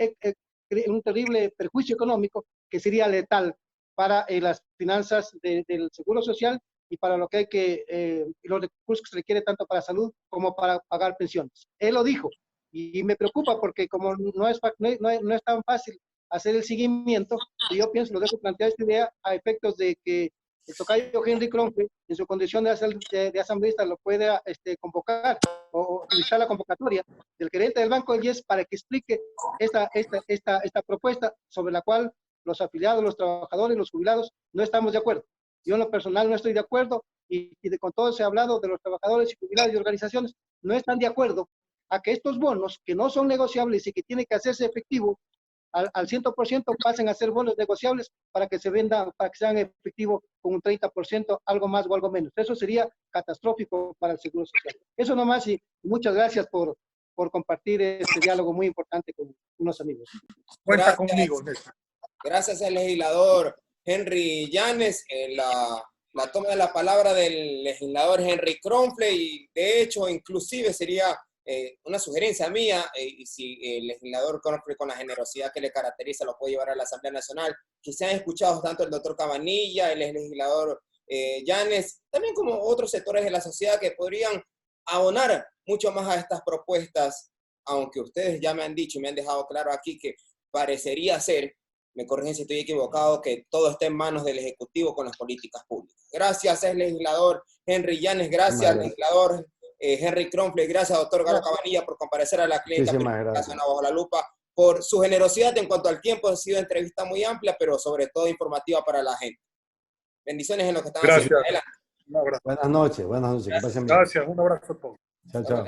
Speaker 8: perjuicio económico que sería letal para las finanzas del Seguro Social y para lo que hay que, los recursos que se requiere tanto para salud como para pagar pensiones. Él lo dijo, y me preocupa porque como no es tan fácil hacer el seguimiento, yo pienso, lo dejo plantear esta idea a efectos de que el tocayo Henry Kronfle, en su condición de asambleísta, lo pueda convocar o utilizar la convocatoria del gerente del Banco del IES para que explique esta propuesta sobre la cual los afiliados, los trabajadores, los jubilados no estamos de acuerdo. Yo en lo personal no estoy de acuerdo y con todo se ha hablado de los trabajadores y jubilados y organizaciones, no están de acuerdo a que estos bonos que no son negociables y que tienen que hacerse efectivo al 100% pasen a ser bonos negociables para que se vendan, para que sean efectivos con un 30%, algo más o algo menos. Eso sería catastrófico para el Seguro Social. Eso nomás y muchas gracias por compartir este diálogo muy importante con unos amigos.
Speaker 7: Cuenta conmigo, Néstor.
Speaker 5: Gracias al legislador Henry Llanes, la toma de la palabra del legislador Henry Kronfle, y de hecho inclusive sería una sugerencia mía, y si el legislador Kronfle, con la generosidad que le caracteriza, lo puede llevar a la Asamblea Nacional, que se han escuchado tanto el doctor Cabanilla, el legislador Llanes, también como otros sectores de la sociedad que podrían abonar mucho más a estas propuestas, aunque ustedes ya me han dicho y me han dejado claro aquí que parecería ser, me corrigen si estoy equivocado, que todo está en manos del Ejecutivo con las políticas públicas. Gracias, legislador Henry Llanes, gracias, legislador Henry Kronfle, gracias, doctor Galo Cabanilla, por comparecer a la clínica Bajo la Lupa, por su generosidad en cuanto al tiempo. Ha sido una entrevista muy amplia, pero sobre todo informativa para la gente. Bendiciones en lo que están haciendo.
Speaker 7: Gracias.
Speaker 6: Buenas noches. Que pasen bien.
Speaker 7: Gracias, un abrazo a todos.
Speaker 6: Chao.